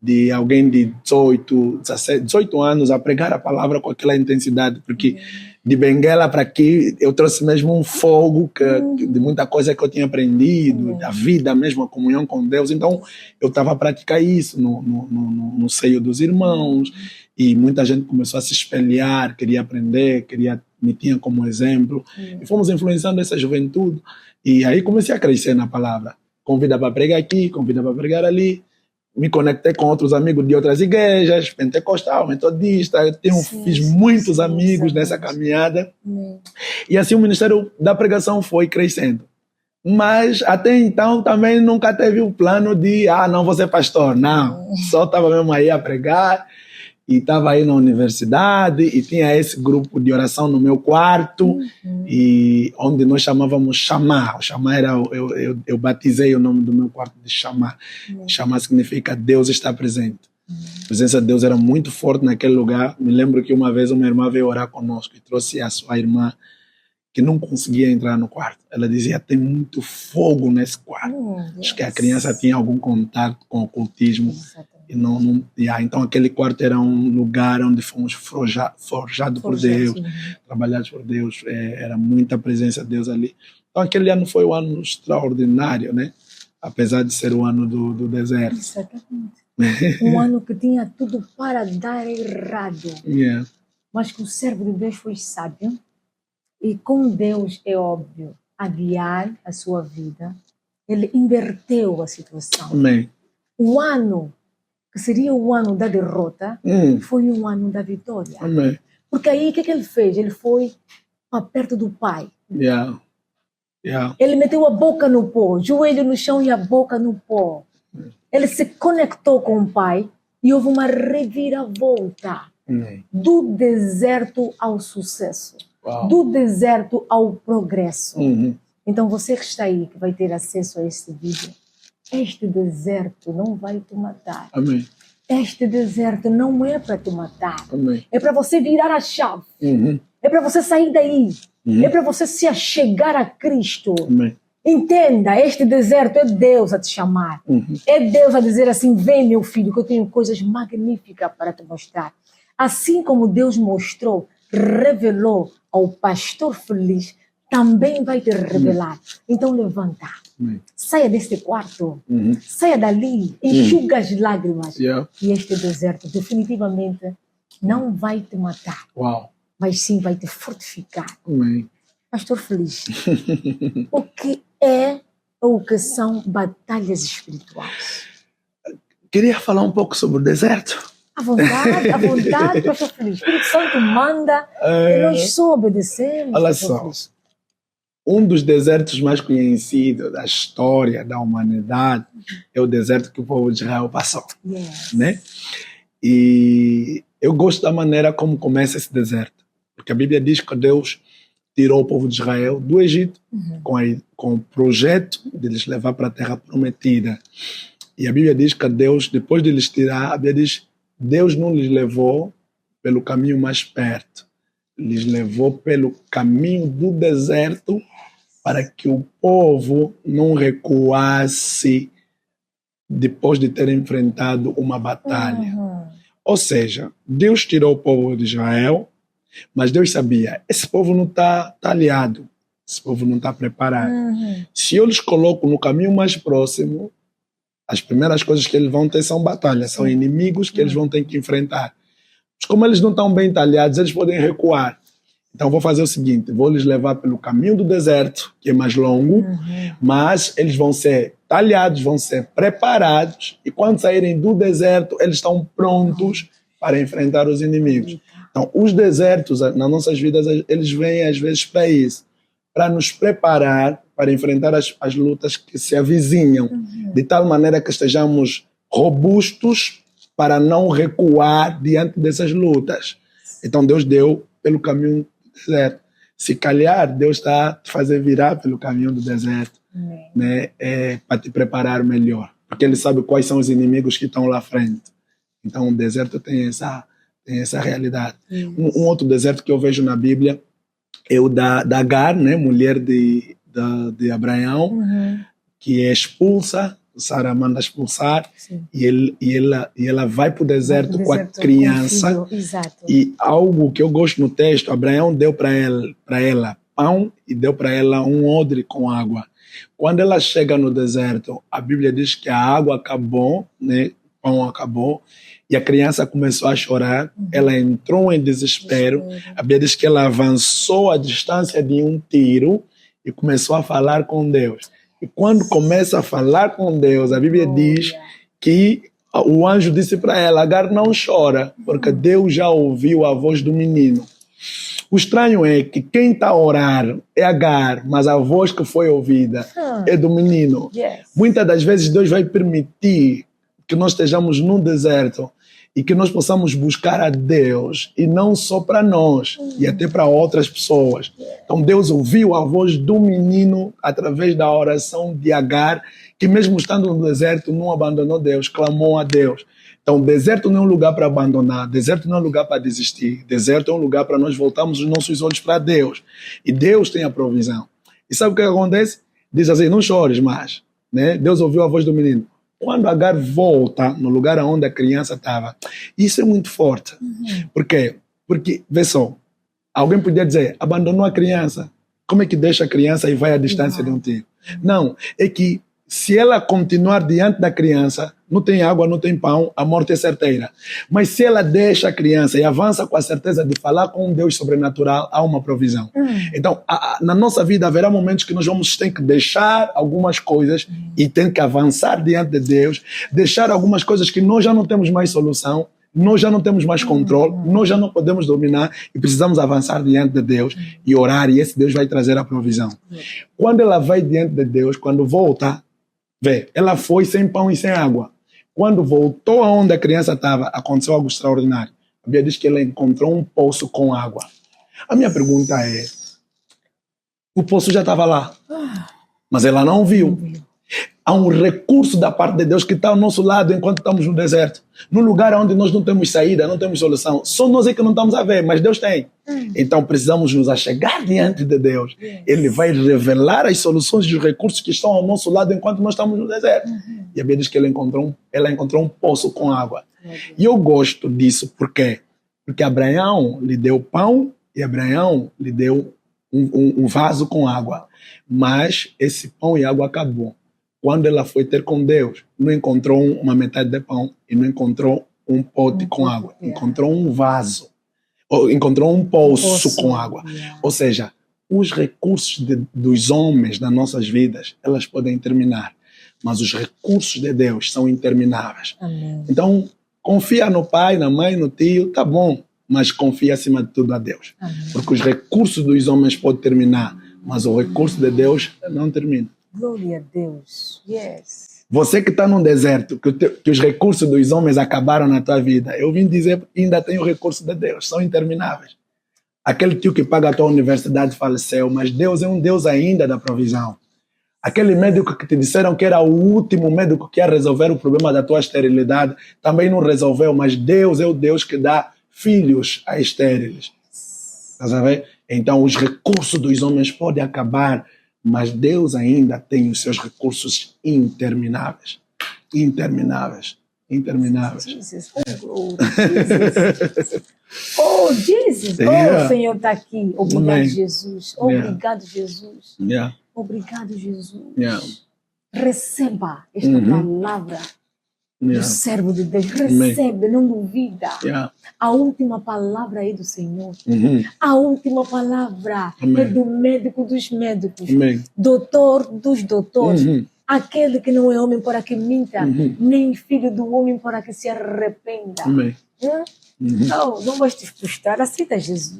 de alguém de 18, 17, 18 anos a pregar a palavra com aquela intensidade, porque de Benguela para aqui eu trouxe mesmo um fogo de muita coisa que eu tinha aprendido, da vida mesmo, a comunhão com Deus. Então eu estava a praticar isso no seio dos irmãos, e muita gente começou a se espelhar, queria aprender, me tinha como exemplo, e fomos influenciando essa juventude, e aí comecei a crescer na palavra. Convida para pregar aqui, convida para pregar ali. Me conectei com outros amigos de outras igrejas, pentecostal, metodista, fiz muitos amigos nessa caminhada. E assim o ministério da pregação foi crescendo. Mas até então também nunca teve o plano de, não vou ser pastor, não. Só estava mesmo aí a pregar. e estava aí na universidade e tinha esse grupo de oração no meu quarto, e onde nós chamávamos Chamar. O Chamar era, eu batizei o nome do meu quarto de Chamar. Chamar significa Deus está presente. A presença de Deus era muito forte naquele lugar. Me lembro que uma vez uma irmã veio orar conosco e trouxe a sua irmã que não conseguia entrar no quarto. Ela dizia, tem muito fogo nesse quarto. Acho que a criança tinha algum contato com o ocultismo. E então aquele quarto era um lugar onde fomos forjados por Deus, trabalhados por Deus. Era muita presença de Deus ali. Então aquele ano foi um ano extraordinário, né? Apesar de ser o ano do deserto. Exatamente. Um ano que tinha tudo para dar errado. Mas que o servo de Deus foi sábio. E com Deus, é óbvio, a guiar a sua vida, ele inverteu a situação. Amém. O ano que seria o ano da derrota foi um ano da vitória. Amém. Porque aí o que ele fez? Ele foi para perto do Pai. Ele meteu a boca no pó, joelho no chão e a boca no pó. Ele se conectou com o Pai e houve uma reviravolta do deserto ao sucesso. Do deserto ao progresso. Então você que está aí, que vai ter acesso a este vídeo, este deserto não vai te matar. Amém. Este deserto não é para te matar. Amém. É para você virar a chave. É para você sair daí. É para você se achegar a Cristo. Amém. Entenda, este deserto é Deus a te chamar. É Deus a dizer assim, vem meu filho, que eu tenho coisas magníficas para te mostrar. Assim como Deus mostrou, revelou ao pastor feliz, também vai te revelar. Então levanta, saia deste quarto, saia dali, enxuga as lágrimas. E este deserto definitivamente não vai te matar, mas sim vai te fortificar. Pastor feliz, o que é ou o que são batalhas espirituais? Queria falar um pouco sobre o deserto. À vontade, pastor feliz. O Espírito Santo manda e nós só obedecemos. Olha só, um dos desertos mais conhecidos da história da humanidade é o deserto que o povo de Israel passou. Né? E eu gosto da maneira como começa esse deserto, porque a Bíblia diz que Deus tirou o povo de Israel do Egito com o projeto de lhes levar para a terra prometida. E a Bíblia diz que Deus, depois de lhes tirar, a Bíblia diz Deus não lhes levou pelo caminho mais perto, lhes levou pelo caminho do deserto para que o povo não recuasse depois de ter enfrentado uma batalha. Ou seja, Deus tirou o povo de Israel, mas Deus sabia, esse povo não está aliado, esse povo não está preparado. Se eu lhes coloco no caminho mais próximo, as primeiras coisas que eles vão ter são batalhas, são inimigos que eles vão ter que enfrentar. Mas como eles não estão bem talhados, eles podem recuar. Então vou fazer o seguinte, vou lhes levar pelo caminho do deserto, que é mais longo, mas eles vão ser talhados, vão ser preparados, e quando saírem do deserto, eles estão prontos para enfrentar os inimigos. Então os desertos nas nossas vidas, eles vêm às vezes para isso, para nos preparar para enfrentar as lutas que se avizinham, de tal maneira que estejamos robustos para não recuar diante dessas lutas. Então Deus deu pelo caminho do deserto. Se calhar Deus está a te fazer virar pelo caminho do deserto, né? Para te preparar melhor, porque Ele sabe quais são os inimigos que estão lá à frente. Então o deserto tem essa realidade. Um outro deserto que eu vejo na Bíblia é o da Agar, né? Mulher de Abraão, que é expulsa, Sara manda expulsar, e ela vai para o deserto com a criança. E algo que eu gosto no texto, Abraão deu para ela pão e deu para ela um odre com água. Quando ela chega no deserto, a Bíblia diz que a água acabou, né? O pão acabou, e a criança começou a chorar. Ela entrou em desespero. A Bíblia diz que ela avançou a distância de um tiro e começou a falar com Deus. E quando começa a falar com Deus, a Bíblia diz que o anjo disse para ela, Agar, não chora, porque Deus já ouviu a voz do menino. O estranho é que quem está a orar é Agar, mas a voz que foi ouvida é do menino. Muitas das vezes Deus vai permitir que nós estejamos num deserto e que nós possamos buscar a Deus, e não só para nós, e até para outras pessoas. Então Deus ouviu a voz do menino através da oração de Agar, que mesmo estando no deserto não abandonou Deus, clamou a Deus. Então deserto não é um lugar para abandonar, deserto não é um lugar para desistir, deserto é um lugar para nós voltarmos os nossos olhos para Deus. E Deus tem a provisão. E sabe o que acontece? Diz assim, não chores mais, né? Deus ouviu a voz do menino. Quando Agar volta no lugar onde a criança estava, isso é muito forte. Por quê? Porque, vê só, alguém podia dizer, abandonou a criança. Como é que deixa a criança e vai à distância de um tio? Não, é que se ela continuar diante da criança, não tem água, não tem pão, a morte é certeira. Mas se ela deixa a criança e avança com a certeza de falar com um Deus sobrenatural, há uma provisão. Então, na nossa vida haverá momentos que nós vamos ter que deixar algumas coisas e ter que avançar diante de Deus, deixar algumas coisas que nós já não temos mais solução, nós já não temos mais controle, nós já não podemos dominar e precisamos avançar diante de Deus e orar, e esse Deus vai trazer a provisão. Quando ela vai diante de Deus, quando volta, vê, ela foi sem pão e sem água. Quando voltou aonde a criança estava, aconteceu algo extraordinário. A Bíblia diz que ela encontrou um poço com água. A minha pergunta é, o poço já estava lá, mas ela não viu. Há um recurso da parte de Deus que está ao nosso lado enquanto estamos no deserto. Num lugar onde nós não temos saída, não temos solução. Só nós é que não estamos a ver, mas Deus tem. Então precisamos nos achegar diante de Deus. Ele vai revelar as soluções e os recursos que estão ao nosso lado enquanto nós estamos no deserto. E a Bíblia diz que ela encontrou um poço com água. E eu gosto disso, por quê? Porque Abraão lhe deu pão e Abraão lhe deu um vaso com água. Mas esse pão e água acabou. Quando ela foi ter com Deus, não encontrou uma metade de pão e não encontrou um pote com água. Encontrou um vaso. Ou encontrou um poço com água. Ou seja, os recursos dos homens nas nossas vidas, elas podem terminar. Mas os recursos de Deus são intermináveis. Amém. Então, confia no pai, na mãe, no tio, tá bom. Mas confia acima de tudo a Deus. Amém. Porque os recursos dos homens podem terminar, mas o recurso de Deus não termina. Glória a Deus. Yes. Você que está num deserto, que os recursos dos homens acabaram na tua vida, eu vim dizer que ainda tem o recurso de Deus, são intermináveis. Aquele tio que paga a tua universidade faleceu, mas Deus é um Deus ainda da provisão. Aquele médico que te disseram que era o último médico que ia resolver o problema da tua esterilidade, também não resolveu, mas Deus é o Deus que dá filhos a estériles. Tá sabendo? Então os recursos dos homens podem acabar, mas Deus ainda tem os seus recursos intermináveis. Intermináveis. Intermináveis. Jesus. Oh, Jesus. Oh, Jesus. Yeah. Oh, o Senhor está aqui. Obrigado, Amém. Jesus. Yeah. Obrigado, Jesus. Yeah. Obrigado, Jesus. Yeah. Receba esta palavra do Yeah. servo de Deus. Recebe, não duvida. Yeah. A última palavra é do Senhor. Uhum. A última palavra Amém. é do médico dos médicos. Amém. Doutor dos doutores. Uhum. Aquele que não é homem para que minta, nem filho do homem para que se arrependa. Amém. Não vais te frustrar. Aceita, Jesus.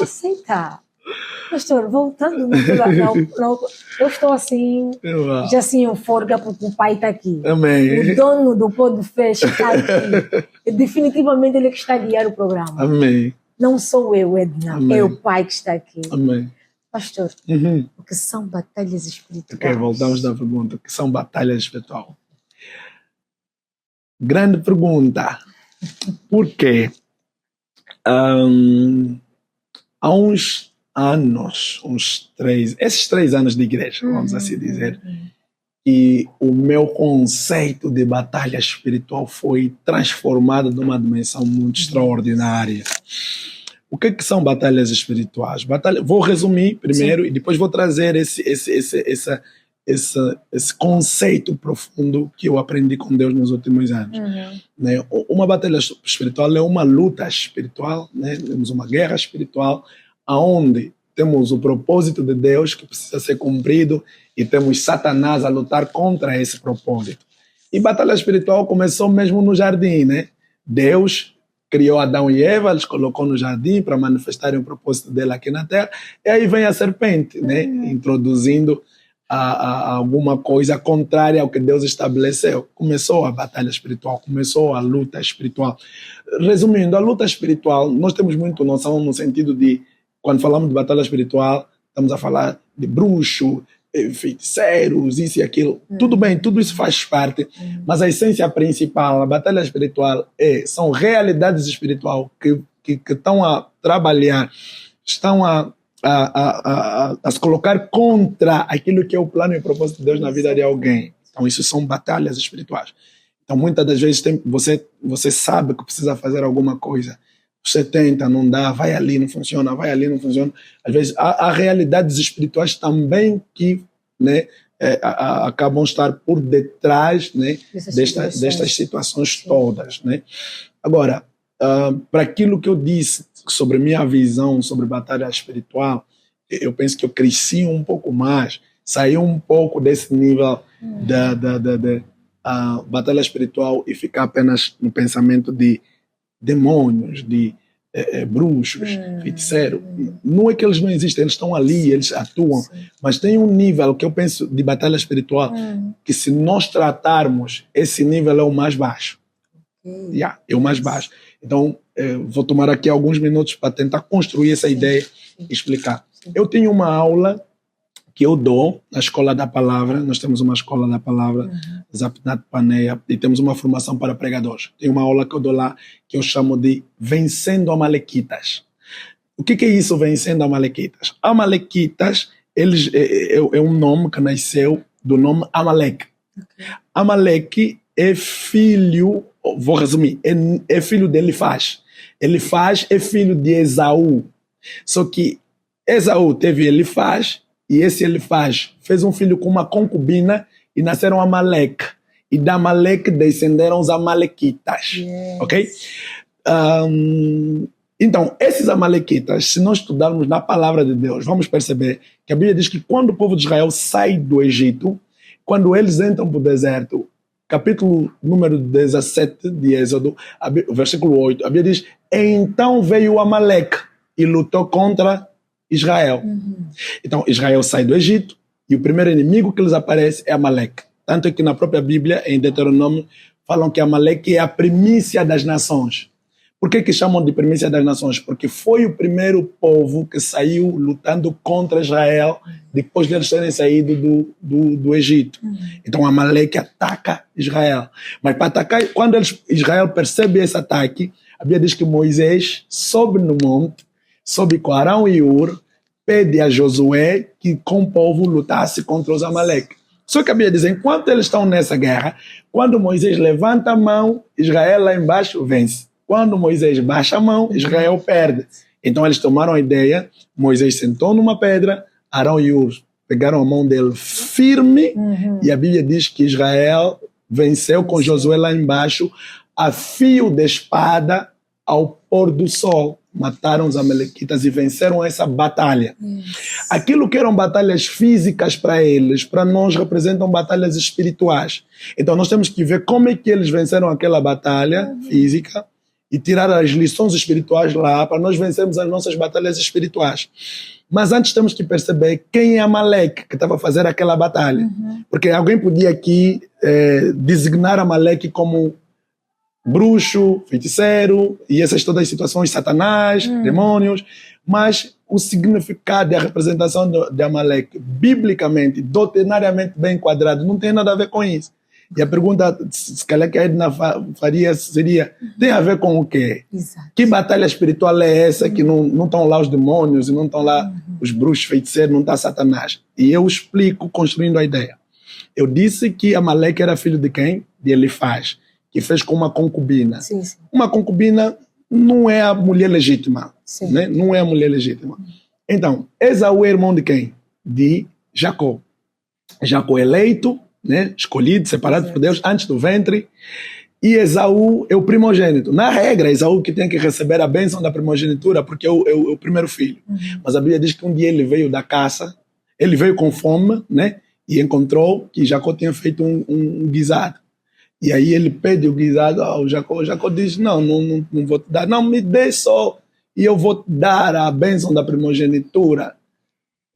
Aceita. Pastor, voltando, eu estou assim, já assim eufórica porque o pai está aqui. Amém. O dono do Pó de Fé está aqui. E definitivamente ele é que está a guiar o programa. Amém. Não sou eu, Edna. Amém. É o pai que está aqui. Amém. Pastor, Uhum. o que são batalhas espirituais? Ok, voltamos da pergunta, que são batalhas espirituais. Grande pergunta. Por quê? Há uns anos, esses 3 anos de igreja, vamos assim dizer, e o meu conceito de batalha espiritual foi transformado numa dimensão muito extraordinária. O que são batalhas espirituais? Vou resumir primeiro. Sim. E depois vou trazer esse conceito profundo que eu aprendi com Deus nos últimos anos. Né? Uma batalha espiritual é uma luta espiritual, né? Temos uma guerra espiritual onde temos o propósito de Deus que precisa ser cumprido e temos Satanás a lutar contra esse propósito. E batalha espiritual começou mesmo no jardim, né? Deus criou Adão e Eva, eles colocou no jardim para manifestarem o propósito dele aqui na terra, e aí vem a serpente, né? Introduzindo a alguma coisa contrária ao que Deus estabeleceu. Começou a batalha espiritual, começou a luta espiritual. Resumindo, a luta espiritual, nós temos muito noção no sentido de, quando falamos de batalha espiritual, estamos a falar de bruxo, feiticeiros, isso e aquilo. Tudo bem, tudo isso faz parte, mas a essência principal, a batalha espiritual, são realidades espirituais que estão a trabalhar, estão a se colocar contra aquilo que é o plano e o propósito de Deus na vida de alguém. Então, isso são batalhas espirituais. Então, muitas das vezes você sabe que precisa fazer alguma coisa. Você tenta, não dá, vai ali, não funciona, vai ali, não funciona. Às vezes, há realidades espirituais também que, né, acabam estar por detrás, né, destas situações todas. Né? Agora, para aquilo que eu disse sobre minha visão sobre batalha espiritual, eu penso que eu cresci um pouco mais, saí um pouco desse nível da batalha espiritual e ficar apenas no pensamento de demônios, de bruxos, feiticeiros. Não é que eles não existem, eles estão ali, eles atuam, mas tem um nível que eu penso de batalha espiritual que, se nós tratarmos, esse nível é o mais baixo. É o mais baixo. Então, vou tomar aqui alguns minutos para tentar construir essa ideia e explicar. Eu tenho uma aula que eu dou na Escola da Palavra. Nós temos uma Escola da Palavra, Zapnat Paneia, e temos uma formação para pregadores. Tem uma aula que eu dou lá que eu chamo de Vencendo Amalequitas. O que é isso, Vencendo Amalequitas? Amalequitas, eles, é um nome que nasceu do nome Amaleque. Amaleque é filho, vou resumir, é filho de Elifaz. Elifaz é filho de Esaú. Só que Esaú teve Elifaz, e esse Elifaz fez um filho com uma concubina e nasceram Amaleque. E da Amaleque descenderam os Amalequitas. Ok? Então, esses Amalequitas, se nós estudarmos na palavra de Deus, vamos perceber que a Bíblia diz que quando o povo de Israel sai do Egito, quando eles entram para o deserto, capítulo número 17 de Êxodo, versículo 8, a Bíblia diz: então veio o Amaleque e lutou contra Israel. Então, Israel sai do Egito e o primeiro inimigo que lhes aparece é Amaleque. Tanto que na própria Bíblia, em Deuteronômio, falam que Amaleque é a primícia das nações. Por que chamam de primícia das nações? Porque foi o primeiro povo que saiu lutando contra Israel depois de eles terem saído do Egito. Então Amaleque ataca Israel. Mas para atacar, quando Israel percebe esse ataque, a Bíblia diz que Moisés sobe no monte, sobe com Arão e Ur, pede a Josué que com o povo lutasse contra os Amaleque. Só que a Bíblia diz, enquanto eles estão nessa guerra, quando Moisés levanta a mão, Israel lá embaixo vence. Quando Moisés baixa a mão, Israel perde. Então eles tomaram a ideia, Moisés sentou numa pedra, Arão e Ur pegaram a mão dele firme, e a Bíblia diz que Israel venceu com Josué lá embaixo, a fio de espada ao pôr do sol. Mataram os Amalequitas e venceram essa batalha. Aquilo que eram batalhas físicas para eles, para nós representam batalhas espirituais. Então nós temos que ver como é que eles venceram aquela batalha física e tirar as lições espirituais lá para nós vencermos as nossas batalhas espirituais. Mas antes temos que perceber quem é Amaleque que estava a fazer aquela batalha. Porque alguém podia aqui designar Amaleque como bruxo, feiticeiro, e essas todas as situações, Satanás, demônios, mas o significado e a representação de Amaleque, biblicamente, doutrinariamente bem enquadrado, não tem nada a ver com isso. E a pergunta, se calhar que a Edna faria, seria, tem a ver com o quê? Exato. Que batalha espiritual é essa que não estão lá os demônios, e não estão lá os bruxos, feiticeiros, não está Satanás? E eu explico construindo a ideia. Eu disse que Amaleque era filho de quem? De Elifaz, que fez com uma concubina. Sim. Uma concubina não é a mulher legítima. Né? Não é a mulher legítima. Então, Esaú é irmão de quem? De Jacó. Jacó é eleito, né? Escolhido, separado por Deus antes do ventre. E Esaú é o primogênito. Na regra, Esaú que tem que receber a bênção da primogenitura, porque é o primeiro filho. Mas a Bíblia diz que um dia ele veio da caça, ele veio com fome, né? E encontrou que Jacó tinha feito um guisado. E aí ele pede o guisado ao Jacó. Jacó diz, não vou te dar. Não, me dê só e eu vou te dar a bênção da primogenitura.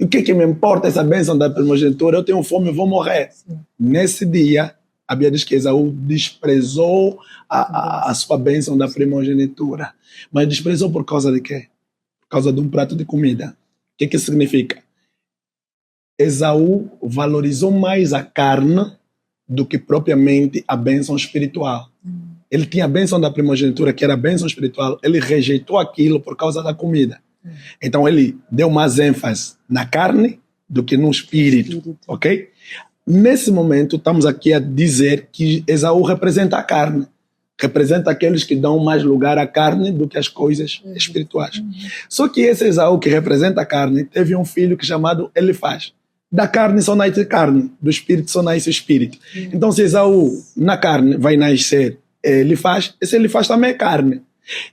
E o que me importa essa bênção da primogenitura? Eu tenho fome, eu vou morrer. Sim. Nesse dia, a Bíblia diz que Esaú desprezou a sua bênção da primogenitura. Mas desprezou por causa de quê? Por causa de um prato de comida. O que significa? Esaú valorizou mais a carne do que propriamente a bênção espiritual. Ele tinha a bênção da primogenitura, que era a bênção espiritual. Ele rejeitou aquilo por causa da comida. Então ele deu mais ênfase na carne do que no espírito. Ok? Nesse momento, estamos aqui a dizer que Esaú representa a carne. Representa aqueles que dão mais lugar à carne do que às coisas espirituais. Só que esse Esaú que representa a carne teve um filho chamado Elifaz. Da carne só nasce carne, do espírito só nasce espírito. Então se Esaú na carne vai nascer Elifaz, esse Elifaz também é carne.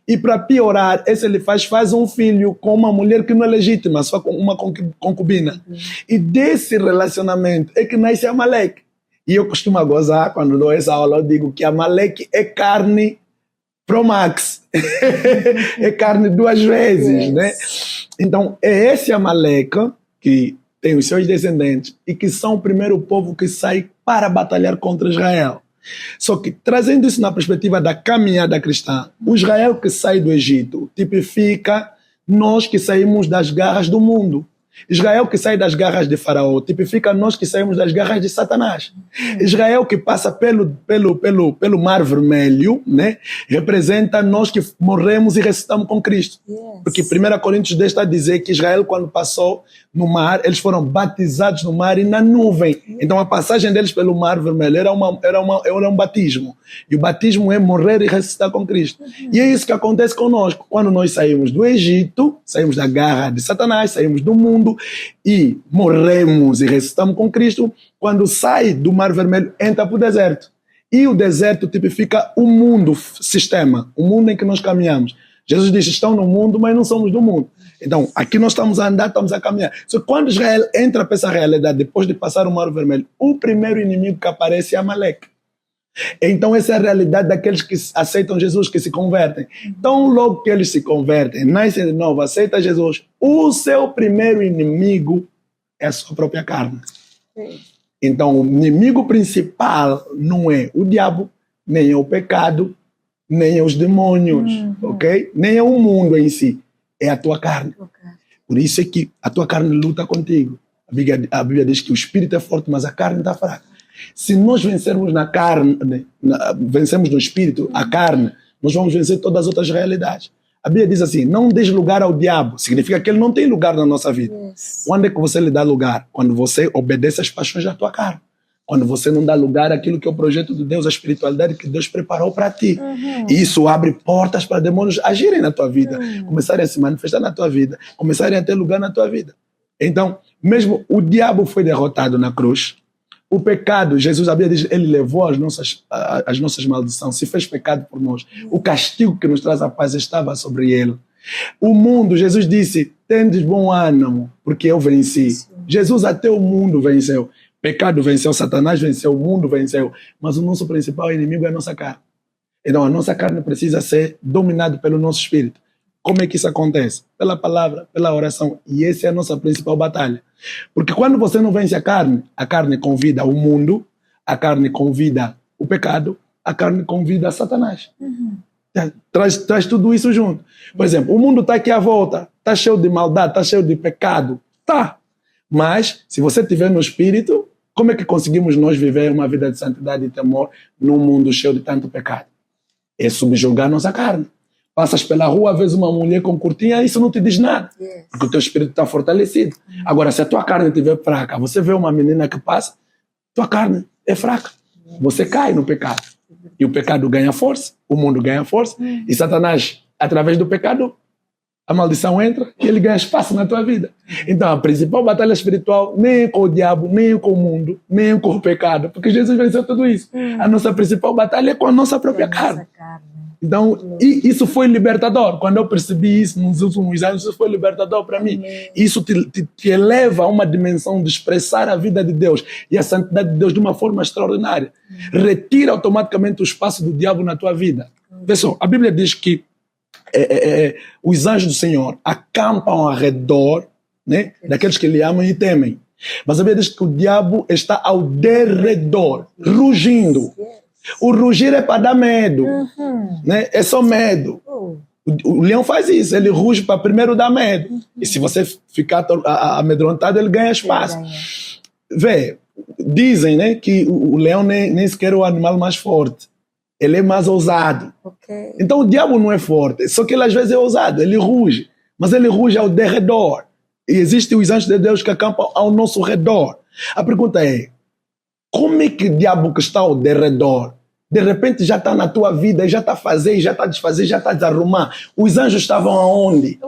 E para piorar, esse Elifaz faz um filho com uma mulher que não é legítima, só com uma concubina. E desse relacionamento é que nasce Amaleque. E eu costumo gozar, quando dou essa aula, eu digo que Amaleque é carne pro max. É carne duas vezes, né? Então, é esse Amaleque que tem os seus descendentes e que são o primeiro povo que sai para batalhar contra Israel. Só que, trazendo isso na perspectiva da caminhada cristã, o Israel que sai do Egito tipifica nós que saímos das garras do mundo. Israel que sai das garras de Faraó tipifica nós que saímos das garras de Satanás. Israel que passa pelo Mar Vermelho, né, representa nós que morremos e ressuscitamos com Cristo. Porque 1 Coríntios 10 está a dizer que Israel, quando passou no mar, eles foram batizados no mar e na nuvem. Então a passagem deles pelo Mar Vermelho era um batismo. E o batismo é morrer e ressuscitar com Cristo. E é isso que acontece conosco. Quando nós saímos do Egito, saímos da garra de Satanás, saímos do mundo e morremos e ressuscitamos com Cristo, quando sai do Mar Vermelho, entra para o deserto. E o deserto tipifica o mundo, sistema, o mundo em que nós caminhamos. Jesus disse, estão no mundo, mas não somos do mundo. Então, aqui nós estamos a andar, estamos a caminhar. Só que quando Israel entra para essa realidade, depois de passar o Mar Vermelho, o primeiro inimigo que aparece é Amaleque. Então essa é a realidade daqueles que aceitam Jesus, que se convertem. Então logo que eles se convertem, nascem de novo, aceitam Jesus, o seu primeiro inimigo é a sua própria carne. Então o inimigo principal não é o diabo, nem é o pecado, nem é os demônios, ok? Nem é o mundo em si, é a tua carne. Por isso é que a tua carne luta contigo. A Bíblia diz que o espírito é forte, mas a carne está fraca. Se nós vencermos na carne, vencemos no espírito, a carne, nós vamos vencer todas as outras realidades. A Bíblia diz assim, não dês lugar ao diabo. Significa que ele não tem lugar na nossa vida. Quando é que você lhe dá lugar? Quando você obedece às paixões da tua carne. Quando você não dá lugar àquilo que é o projeto de Deus, a espiritualidade que Deus preparou para ti. E isso abre portas para demônios agirem na tua vida, começarem a se manifestar na tua vida, começarem a ter lugar na tua vida. Então, mesmo o diabo foi derrotado na cruz. O pecado, Jesus, a Bíblia diz, ele levou as nossas maldições, se fez pecado por nós. O castigo que nos traz a paz estava sobre ele. O mundo, Jesus disse, tendes bom ânimo, porque eu venci. Jesus até o mundo venceu. Pecado venceu, Satanás venceu, o mundo venceu. Mas o nosso principal inimigo é a nossa carne. Então a nossa carne precisa ser dominada pelo nosso espírito. Como é que isso acontece? Pela palavra, pela oração. E essa é a nossa principal batalha. Porque quando você não vence a carne convida o mundo, a carne convida o pecado, a carne convida Satanás. Traz tudo isso junto. Por exemplo, o mundo está aqui à volta, está cheio de maldade, está cheio de pecado. Tá. Mas, se você estiver no espírito, como é que conseguimos nós viver uma vida de santidade e temor num mundo cheio de tanto pecado? É subjugar nossa carne. Passas pela rua, vês uma mulher com curtinha, isso não te diz nada. Porque o teu espírito está fortalecido. Agora, se a tua carne estiver fraca, você vê uma menina que passa, tua carne é fraca. Você cai no pecado. E o pecado ganha força, o mundo ganha força. E Satanás, através do pecado, a maldição entra e ele ganha espaço na tua vida. Então, a principal batalha espiritual nem é com o diabo, nem é com o mundo, nem é com o pecado. Porque Jesus venceu tudo isso. A nossa principal batalha é com a nossa própria carne. Então, isso foi libertador. Quando eu percebi isso nos últimos anos, isso foi libertador para mim. Isso te eleva a uma dimensão de expressar a vida de Deus e a santidade de Deus de uma forma extraordinária. Retira automaticamente o espaço do diabo na tua vida. Pessoal, a Bíblia diz que os anjos do Senhor acampam ao redor né? Daqueles que lhe amam e temem. Mas sabia que o diabo está ao derredor, rugindo. O rugir é para dar medo, né? É só medo. O leão faz isso, ele ruge para primeiro dar medo. E se você ficar amedrontado, ele ganha espaço. Vê, dizem, né, que o leão nem sequer é o animal mais forte. Ele é mais ousado. Então o diabo não é forte, só que ele às vezes é ousado, ele ruge. Mas ele ruge ao derredor. E existem os anjos de Deus que acampam ao nosso redor. A pergunta é, como é que o diabo que está ao derredor, de repente já está na tua vida, já está a fazer, já está a desfazer, já está a desarrumar? Os anjos estavam aonde?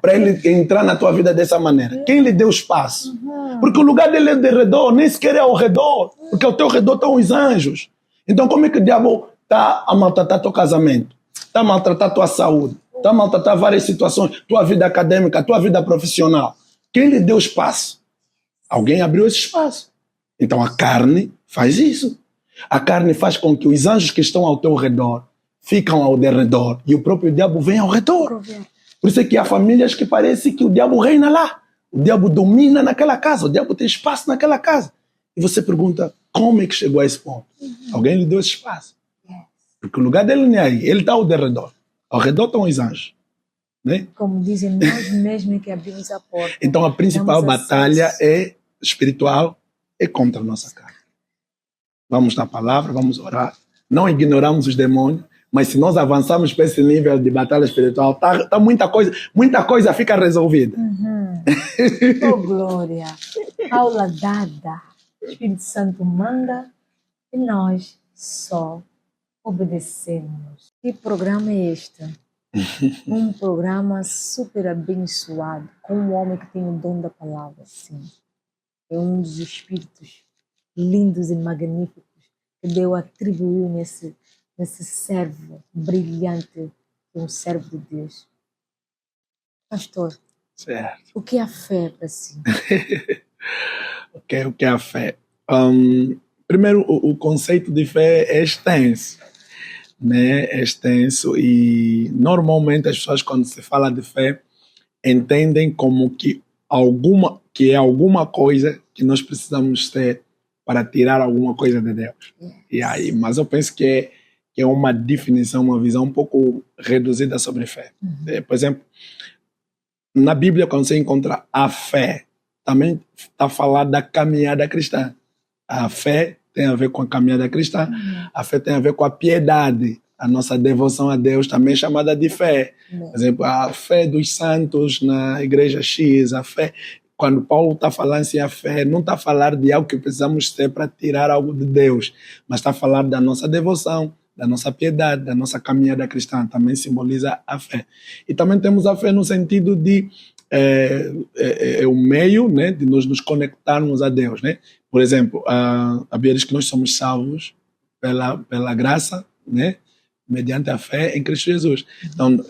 Para ele entrar na tua vida dessa maneira. Quem lhe deu espaço? Porque o lugar dele é de redor, nem sequer é ao redor. Porque ao teu redor estão os anjos. Então como é que o diabo está a maltratar teu casamento? Está a maltratar tua saúde? Está a maltratar várias situações? Tua vida acadêmica, tua vida profissional? Quem lhe deu espaço? Alguém abriu esse espaço. Então a carne faz isso. A carne faz com que os anjos que estão ao teu redor ficam ao derredor e o próprio diabo vem ao redor. Por isso é que há famílias que parece que o diabo reina lá. O diabo domina naquela casa, o diabo tem espaço naquela casa. E você pergunta, como é que chegou a esse ponto? Alguém lhe deu esse espaço. Porque o lugar dele não é aí, ele está ao derredor. Ao redor estão os anjos. Né? Como dizem, nós mesmos que abrimos a porta. Então a principal batalha é espiritual, é contra a nossa carne. Vamos na palavra, vamos orar. Não ignoramos os demônios, mas se nós avançarmos para esse nível de batalha espiritual, tá muita coisa fica resolvida. Oh, glória! Aula dada. O Espírito Santo manda e nós só obedecemos. Que programa é este? Um programa super abençoado, com um homem que tem o dom da palavra, sim. É um dos espíritos lindos e magníficos que Deus atribuiu nesse servo brilhante, que é um servo de Deus. Pastor, certo. O que é a fé para si? O que é a fé? Primeiro, o conceito de fé é extenso. Né? É extenso e normalmente as pessoas, quando se fala de fé, entendem como que é alguma coisa que nós precisamos ter para tirar alguma coisa de Deus. E aí, mas eu penso que é uma definição, uma visão um pouco reduzida sobre fé. Por exemplo, na Bíblia, quando você encontra a fé, também está falando da caminhada cristã. A fé tem a ver com a caminhada cristã. A fé tem a ver com a piedade. A nossa devoção a Deus também é chamada de fé. Por exemplo, a fé dos santos na igreja X, a fé... Quando Paulo está falando assim, a fé não está a falar de algo que precisamos ter para tirar algo de Deus, mas está a falar da nossa devoção, da nossa piedade, da nossa caminhada cristã. Também simboliza a fé. E também temos a fé no sentido de o meio, né, de nós nos conectarmos a Deus. Né? Por exemplo, a Bíblia diz que nós somos salvos pela graça, né, mediante a fé em Cristo Jesus. Então,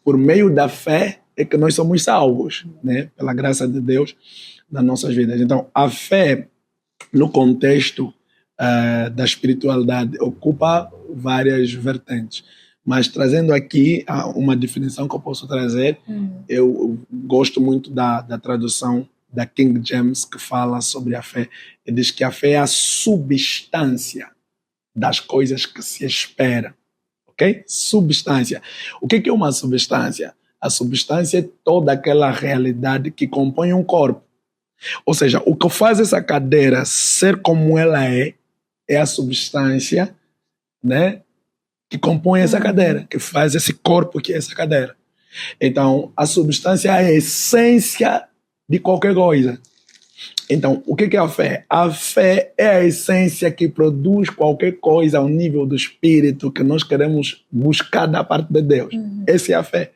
por meio da fé, é que nós somos salvos, né? Pela graça de Deus nas nossas vidas. Então, a fé, no contexto da espiritualidade, ocupa várias vertentes. Mas trazendo aqui uma definição que eu posso trazer, eu gosto muito da tradução da King James, que fala sobre a fé. Ele diz que a fé é a substância das coisas que se espera. Ok? Substância. O que é uma substância? A substância é toda aquela realidade que compõe um corpo. Ou seja, o que faz essa cadeira ser como ela é a substância, né, que compõe essa cadeira, que faz esse corpo que é essa cadeira. Então, a substância é a essência de qualquer coisa. Então, o que é a fé? A fé é a essência que produz qualquer coisa ao nível do espírito que nós queremos buscar da parte de Deus. Essa é a fé.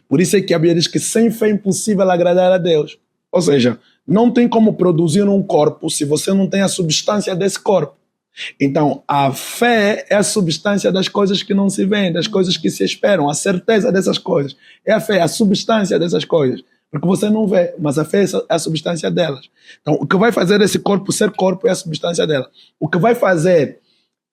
Por isso é que a Bíblia diz que sem fé é impossível agradar a Deus. Ou seja, não tem como produzir um corpo se você não tem a substância desse corpo. Então, a fé é a substância das coisas que não se veem, das coisas que se esperam, a certeza dessas coisas. É a fé, a substância dessas coisas. Porque você não vê, mas a fé é a substância delas. Então, o que vai fazer esse corpo ser corpo é a substância dela. O que vai fazer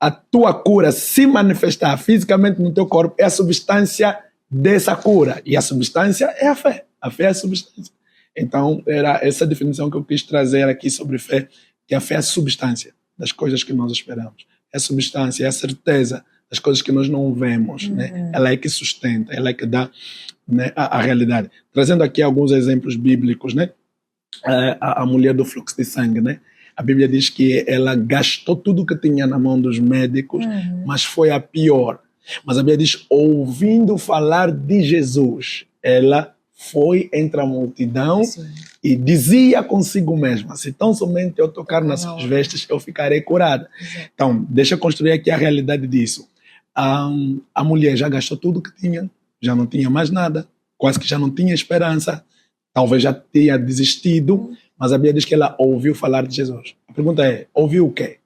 a tua cura se manifestar fisicamente no teu corpo é a substância dessa cura. E a substância é a fé. A fé é a substância. Então, era essa definição que eu quis trazer aqui sobre fé, que a fé é a substância das coisas que nós esperamos. É a substância, é a certeza das coisas que nós não vemos, né? Ela é que sustenta, ela é que dá, né, a realidade. Trazendo aqui alguns exemplos bíblicos, né? A mulher do fluxo de sangue, né? A Bíblia diz que ela gastou tudo que tinha na mão dos médicos, mas foi a pior. Mas a Bíblia diz, ouvindo falar de Jesus, ela foi entre a multidão e dizia consigo mesma, se tão somente eu tocar nas suas vestes, eu ficarei curada. Então, deixa eu construir aqui a realidade disso. A mulher já gastou tudo que tinha, já não tinha mais nada, quase que já não tinha esperança, talvez já tenha desistido, mas a Bíblia diz que ela ouviu falar de Jesus. A pergunta é, ouviu o quê?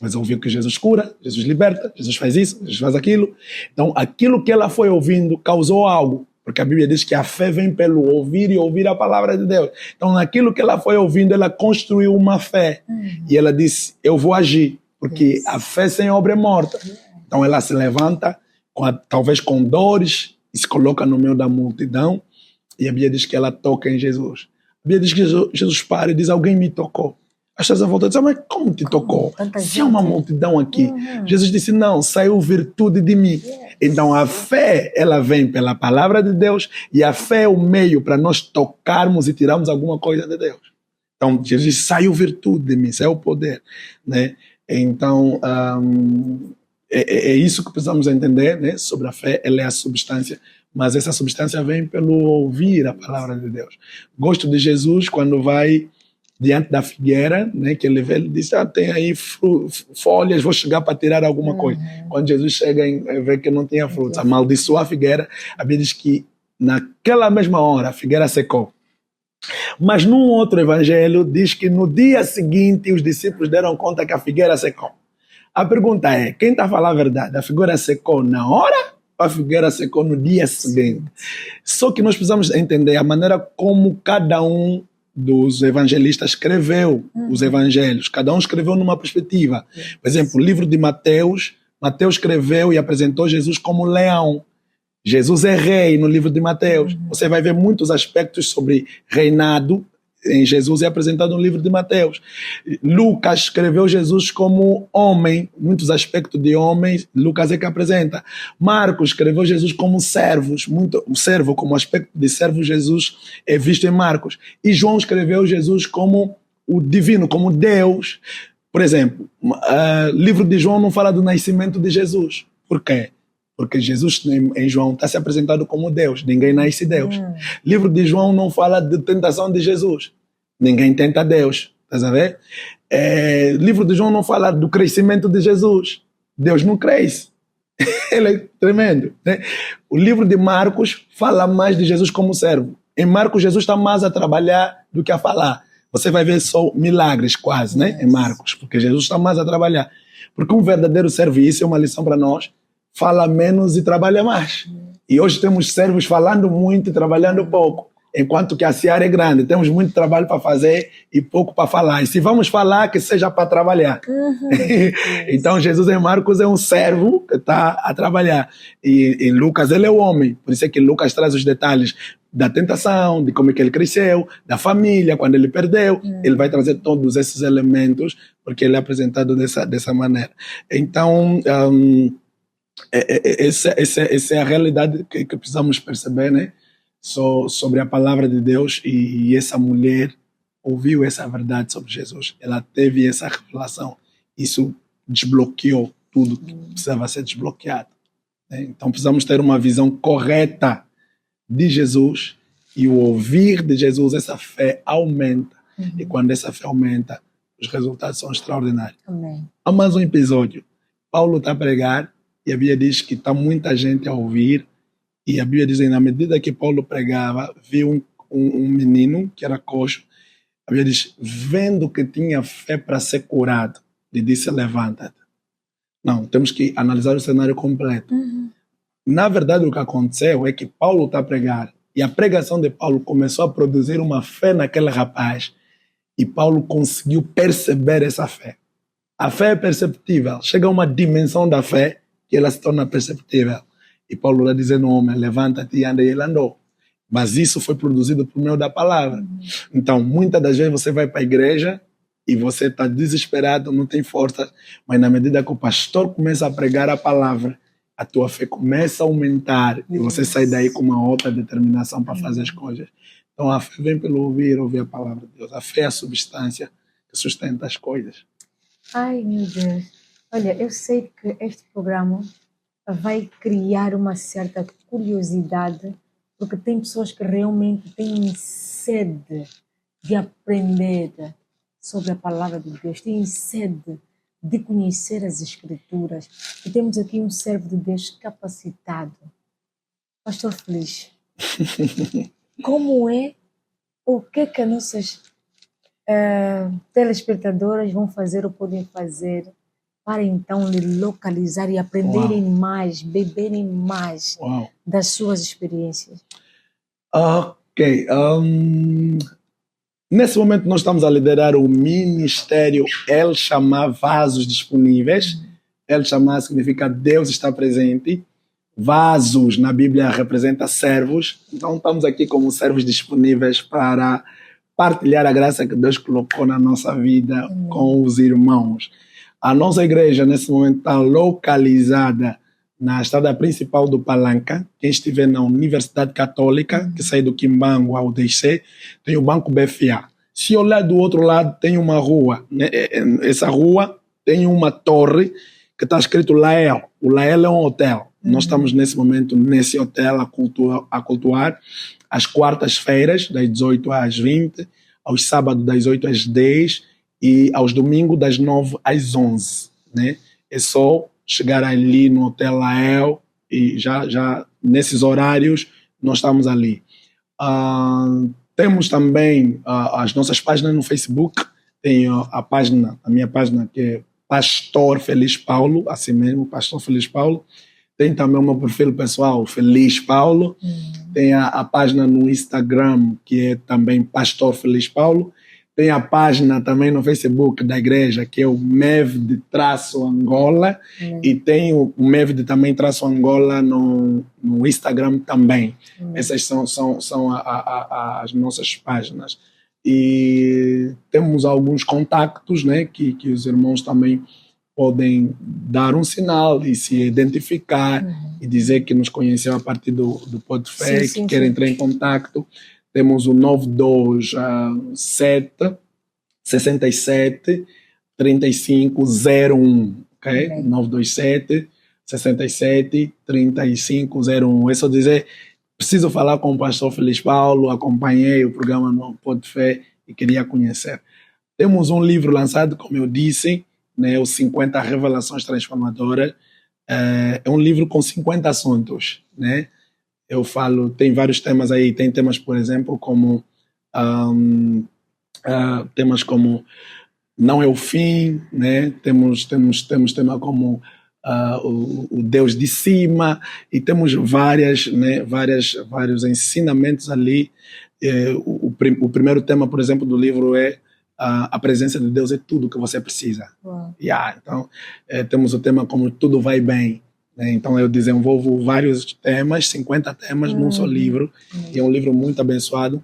Mas ouviu que Jesus cura, Jesus liberta, Jesus faz isso, Jesus faz aquilo. Então, aquilo que ela foi ouvindo causou algo, porque a Bíblia diz que a fé vem pelo ouvir e ouvir a palavra de Deus. Então, naquilo que ela foi ouvindo, ela construiu uma fé. E ela disse, eu vou agir, porque a fé sem obra é morta. Então, ela se levanta, talvez com dores, e se coloca no meio da multidão, e a Bíblia diz que ela toca em Jesus. A Bíblia diz que Jesus para e diz, alguém me tocou. As pessoas voltam e dizem, mas como te tocou? Se há uma multidão aqui. Jesus disse, não, saiu virtude de mim. Então a fé, ela vem pela palavra de Deus e a fé é o meio para nós tocarmos e tirarmos alguma coisa de Deus. Então Jesus disse, saiu virtude de mim, saiu o poder. Né? Então é isso que precisamos entender, né? Sobre a fé, ela é a substância, mas essa substância vem pelo ouvir a palavra de Deus. Gosto de Jesus quando vai diante da figueira, né, que ele vê, ele diz, tem aí folhas, vou chegar para tirar alguma coisa. Quando Jesus chega e vê que não tinha frutos, amaldiçoa a figueira, a Bíblia diz que naquela mesma hora a figueira secou. Mas num outro evangelho diz que no dia seguinte os discípulos deram conta que a figueira secou. A pergunta é, quem está a falar a verdade? A figueira secou na hora ou a figueira secou no dia seguinte? Só que nós precisamos entender a maneira como cada um dos evangelistas escreveu os evangelhos. Cada um escreveu numa perspectiva. Por exemplo, o livro de Mateus, Mateus escreveu e apresentou Jesus como leão. Jesus é rei no livro de Mateus. Você vai ver muitos aspectos sobre reinado em Jesus é apresentado no livro de Mateus. Lucas escreveu Jesus como homem, muitos aspectos de homem, Lucas é que apresenta. Marcos escreveu Jesus como servos, o servo como aspecto de servo, Jesus é visto em Marcos. E João escreveu Jesus como o divino, como Deus. Por exemplo, o livro de João não fala do nascimento de Jesus. Por quê? Porque Jesus em João está se apresentado como Deus. Ninguém nasce Deus. Livro de João não fala de tentação de Jesus. Ninguém tenta Deus. Estás a ver? Livro de João não fala do crescimento de Jesus. Deus não cresce. Ele é tremendo. Né? O livro de Marcos fala mais de Jesus como servo. Em Marcos, Jesus está mais a trabalhar do que a falar. Você vai ver só milagres quase, né? Em Marcos. Porque Jesus está mais a trabalhar. Porque um verdadeiro servo, e isso é uma lição para nós, fala menos e trabalha mais. E hoje temos servos falando muito e trabalhando pouco. Enquanto que a seara é grande, temos muito trabalho para fazer e pouco para falar. E se vamos falar, que seja para trabalhar. Então Jesus em Marcos é um servo que está a trabalhar. E em Lucas ele é o homem. Por isso é que Lucas traz os detalhes da tentação, de como é que ele cresceu, da família, quando ele perdeu. Ele vai trazer todos esses elementos, porque ele é apresentado dessa maneira. Então essa é a realidade que precisamos perceber, né? Sobre a palavra de Deus, e essa mulher ouviu essa verdade sobre Jesus. Ela teve essa revelação. Isso desbloqueou tudo que precisava ser desbloqueado. Né? Então precisamos ter uma visão correta de Jesus, e o ouvir de Jesus, essa fé aumenta. E quando essa fé aumenta, os resultados são extraordinários. Amém. Há mais um episódio. Paulo está a pregar, e a Bíblia diz que está muita gente a ouvir, e a Bíblia diz que na medida que Paulo pregava, viu um menino que era coxo. A Bíblia diz, vendo que tinha fé para ser curado, lhe disse, levanta-te. Não, temos que analisar o cenário completo. Na verdade, o que aconteceu é que Paulo está a pregar, e a pregação de Paulo começou a produzir uma fé naquele rapaz, e Paulo conseguiu perceber essa fé. A fé é perceptível. Chega a uma dimensão da fé que ela se torna perceptível. E Paulo está dizendo ao homem, levanta-te e anda, e ele andou. Mas isso foi produzido por meio da palavra. Então, muitas das vezes você vai para a igreja e você está desesperado, não tem força, mas na medida que o pastor começa a pregar a palavra, a tua fé começa a aumentar e você sai daí com uma outra determinação para fazer as coisas. Então, a fé vem pelo ouvir a palavra de Deus. A fé é a substância que sustenta as coisas. Ai, meu Deus. Olha, eu sei que este programa vai criar uma certa curiosidade, porque tem pessoas que realmente têm sede de aprender sobre a palavra de Deus, têm sede de conhecer as Escrituras. E temos aqui um servo de Deus capacitado. Pastor Feliz, como é, o que as nossas telespectadoras vão fazer ou podem fazer para então lhe localizar e aprenderem mais, beberem mais das suas experiências? Ok. Nesse momento nós estamos a liderar o ministério El Shammah Vasos Disponíveis. El Shammah significa Deus está presente. Vasos na Bíblia representa servos. Então estamos aqui como servos disponíveis para partilhar a graça que Deus colocou na nossa vida com os irmãos. A nossa igreja nesse momento está localizada na estrada principal do Palanca. Quem estiver na Universidade Católica, que sai do Quimbango ao DC, tem o Banco BFA. Se olhar do outro lado, tem uma rua. Essa rua tem uma torre que está escrito Lael. O Lael é um hotel. Nós estamos nesse momento nesse hotel a cultuar às quartas-feiras, das 18 às 20, aos sábados das 8 às 10 e aos domingos das 9 às 11. Né? É só chegar ali no Hotel Lael e já nesses horários nós estamos ali. Temos também as nossas páginas no Facebook. Tenho a minha página que é Pastor Feliz Paulo, assim mesmo, Pastor Feliz Paulo. Tem também o meu perfil pessoal, Feliz Paulo. Tem a página no Instagram, que é também Pastor Feliz Paulo. Tem a página também no Facebook da igreja, que é o MEVD-Angola. E tem o MEVD-Angola no Instagram também. Essas são as nossas páginas. E temos alguns contactos, né, que os irmãos também podem dar um sinal e se identificar e dizer que nos conheceu a partir do Podfé, que quer entrar em contato. Temos o 927 67 3501, ok? 927 67 3501. É só dizer, preciso falar com o pastor Feliz Paulo, acompanhei o programa no Podfé e queria conhecer. Temos um livro lançado, como eu disse, né, os 50 Revelações Transformadoras. É um livro com 50 assuntos, né? Eu falo, tem vários temas aí, tem temas, por exemplo, como temas como não é o fim, né? Temos tema como o Deus de cima, e temos vários ensinamentos ali. O primeiro tema, por exemplo, do livro é a presença de Deus é tudo que você precisa. Então, temos o tema como tudo vai bem. Né? Então, eu desenvolvo vários temas, 50 temas num só livro. E é um livro muito abençoado.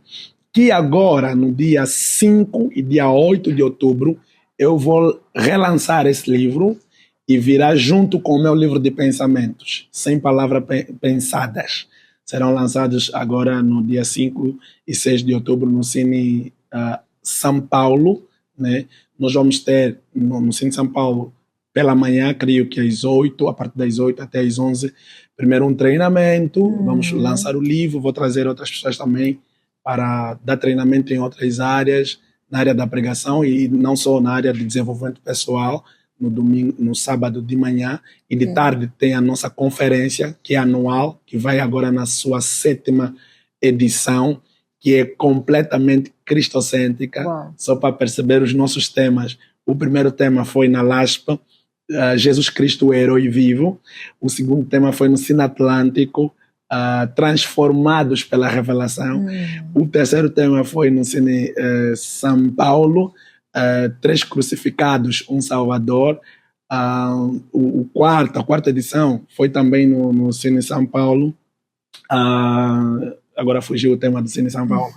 Que agora, no dia 5 e dia 8 de outubro, eu vou relançar esse livro e virá junto com o meu livro de pensamentos, 100 palavras pensadas. Serão lançados agora no dia 5 e 6 de outubro no Cine São Paulo, né? Nós vamos ter no Cine São Paulo pela manhã, creio que às 8, a partir das 8 até às 11, primeiro um treinamento, vamos lançar o livro, vou trazer outras pessoas também para dar treinamento em outras áreas, na área da pregação e não só na área de desenvolvimento pessoal. No sábado de manhã e de tarde tem a nossa conferência, que é anual, que vai agora na sua 7ª edição, que é completamente cristocêntrica. Só para perceber os nossos temas. O primeiro tema foi na LASPA, Jesus Cristo, o herói vivo. O segundo tema foi no Cine Atlântico, transformados pela revelação. O terceiro tema foi no Cine São Paulo, 3 crucificados, um Salvador. A quarta edição foi também no Cine São Paulo, agora fugiu o tema do Cine São Paulo.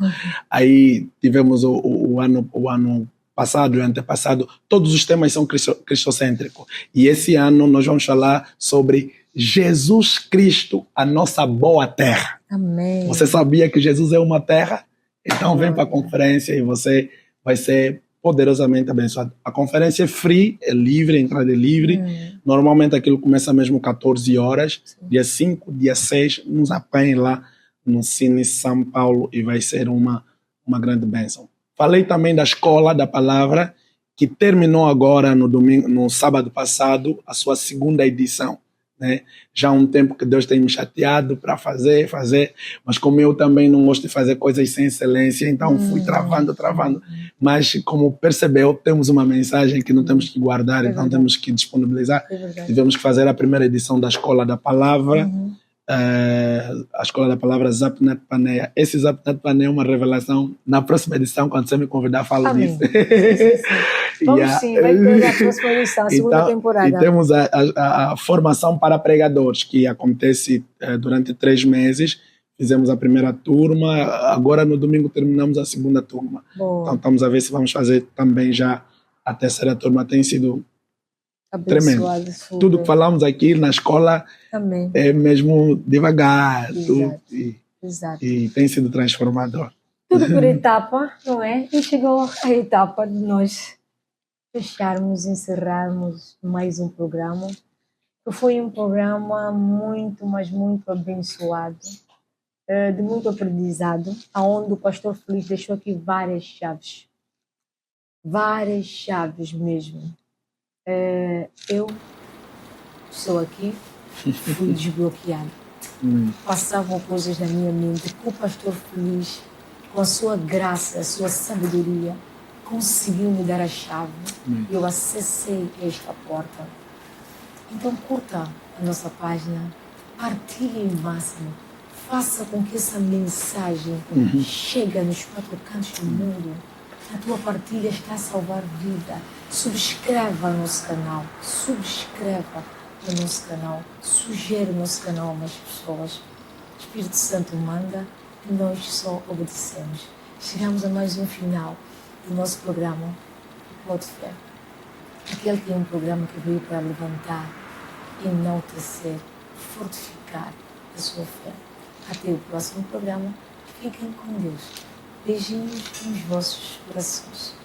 Aí tivemos o ano passado e antepassado, todos os temas são cristocêntricos. E esse ano nós vamos falar sobre Jesus Cristo, a nossa boa terra. Amém. Você sabia que Jesus é uma terra? Então vem para a conferência e você vai ser poderosamente abençoado. A conferência é free, é livre, a entrada é livre. Normalmente aquilo começa mesmo 14 horas. Sim. Dia 5, dia 6, nos apanhem lá no Cine São Paulo e vai ser uma grande bênção. Falei também da Escola da Palavra, que terminou agora no sábado passado, a sua 2ª edição. Né? Já há um tempo que Deus tem me chateado para fazer, mas como eu também não gosto de fazer coisas sem excelência, então fui travando. Mas como percebeu, temos uma mensagem que não temos que guardar, então temos que disponibilizar. Tivemos que fazer a 1ª edição da Escola da Palavra, a Escola da Palavra Zapnet Paneia. Esse Zapnet Paneia é uma revelação. Na próxima edição, quando você me convidar, falo disso. Sim. Vamos sim, vai ter a próxima edição, a 2ª temporada. E temos a formação para pregadores, que acontece durante 3 meses. Fizemos a 1ª turma, agora no domingo terminamos a 2ª turma. Boa. Então estamos a ver se vamos fazer também já a 3ª turma. Tem sido tremendo. Tudo que falamos aqui na escola é mesmo devagar. Exato. E tem sido transformador. Tudo por etapa, não é? E chegou a etapa de nós fecharmos, encerrarmos mais um programa. Foi um programa muito, mas muito abençoado, de muito aprendizado, onde o pastor Feliz deixou aqui várias chaves mesmo. Eu estou aqui, fui desbloqueada. Passavam coisas na minha mente que o pastor Feliz, com a sua graça, a sua sabedoria, conseguiu me dar a chave. Eu acessei esta porta. Então curta a nossa página, partilhe o máximo, faça com que essa mensagem chegue nos 4 cantos do mundo. A tua partilha está a salvar vida. Subscreva o nosso canal, sugere o nosso canal a mais pessoas. O Espírito Santo manda e nós só obedecemos. Chegamos a mais um final do nosso programa Pode Fé. Aquele que é um programa que veio para levantar, enaltecer, fortificar a sua fé. Até o próximo programa. Fiquem com Deus. Beijinhos nos vossos corações.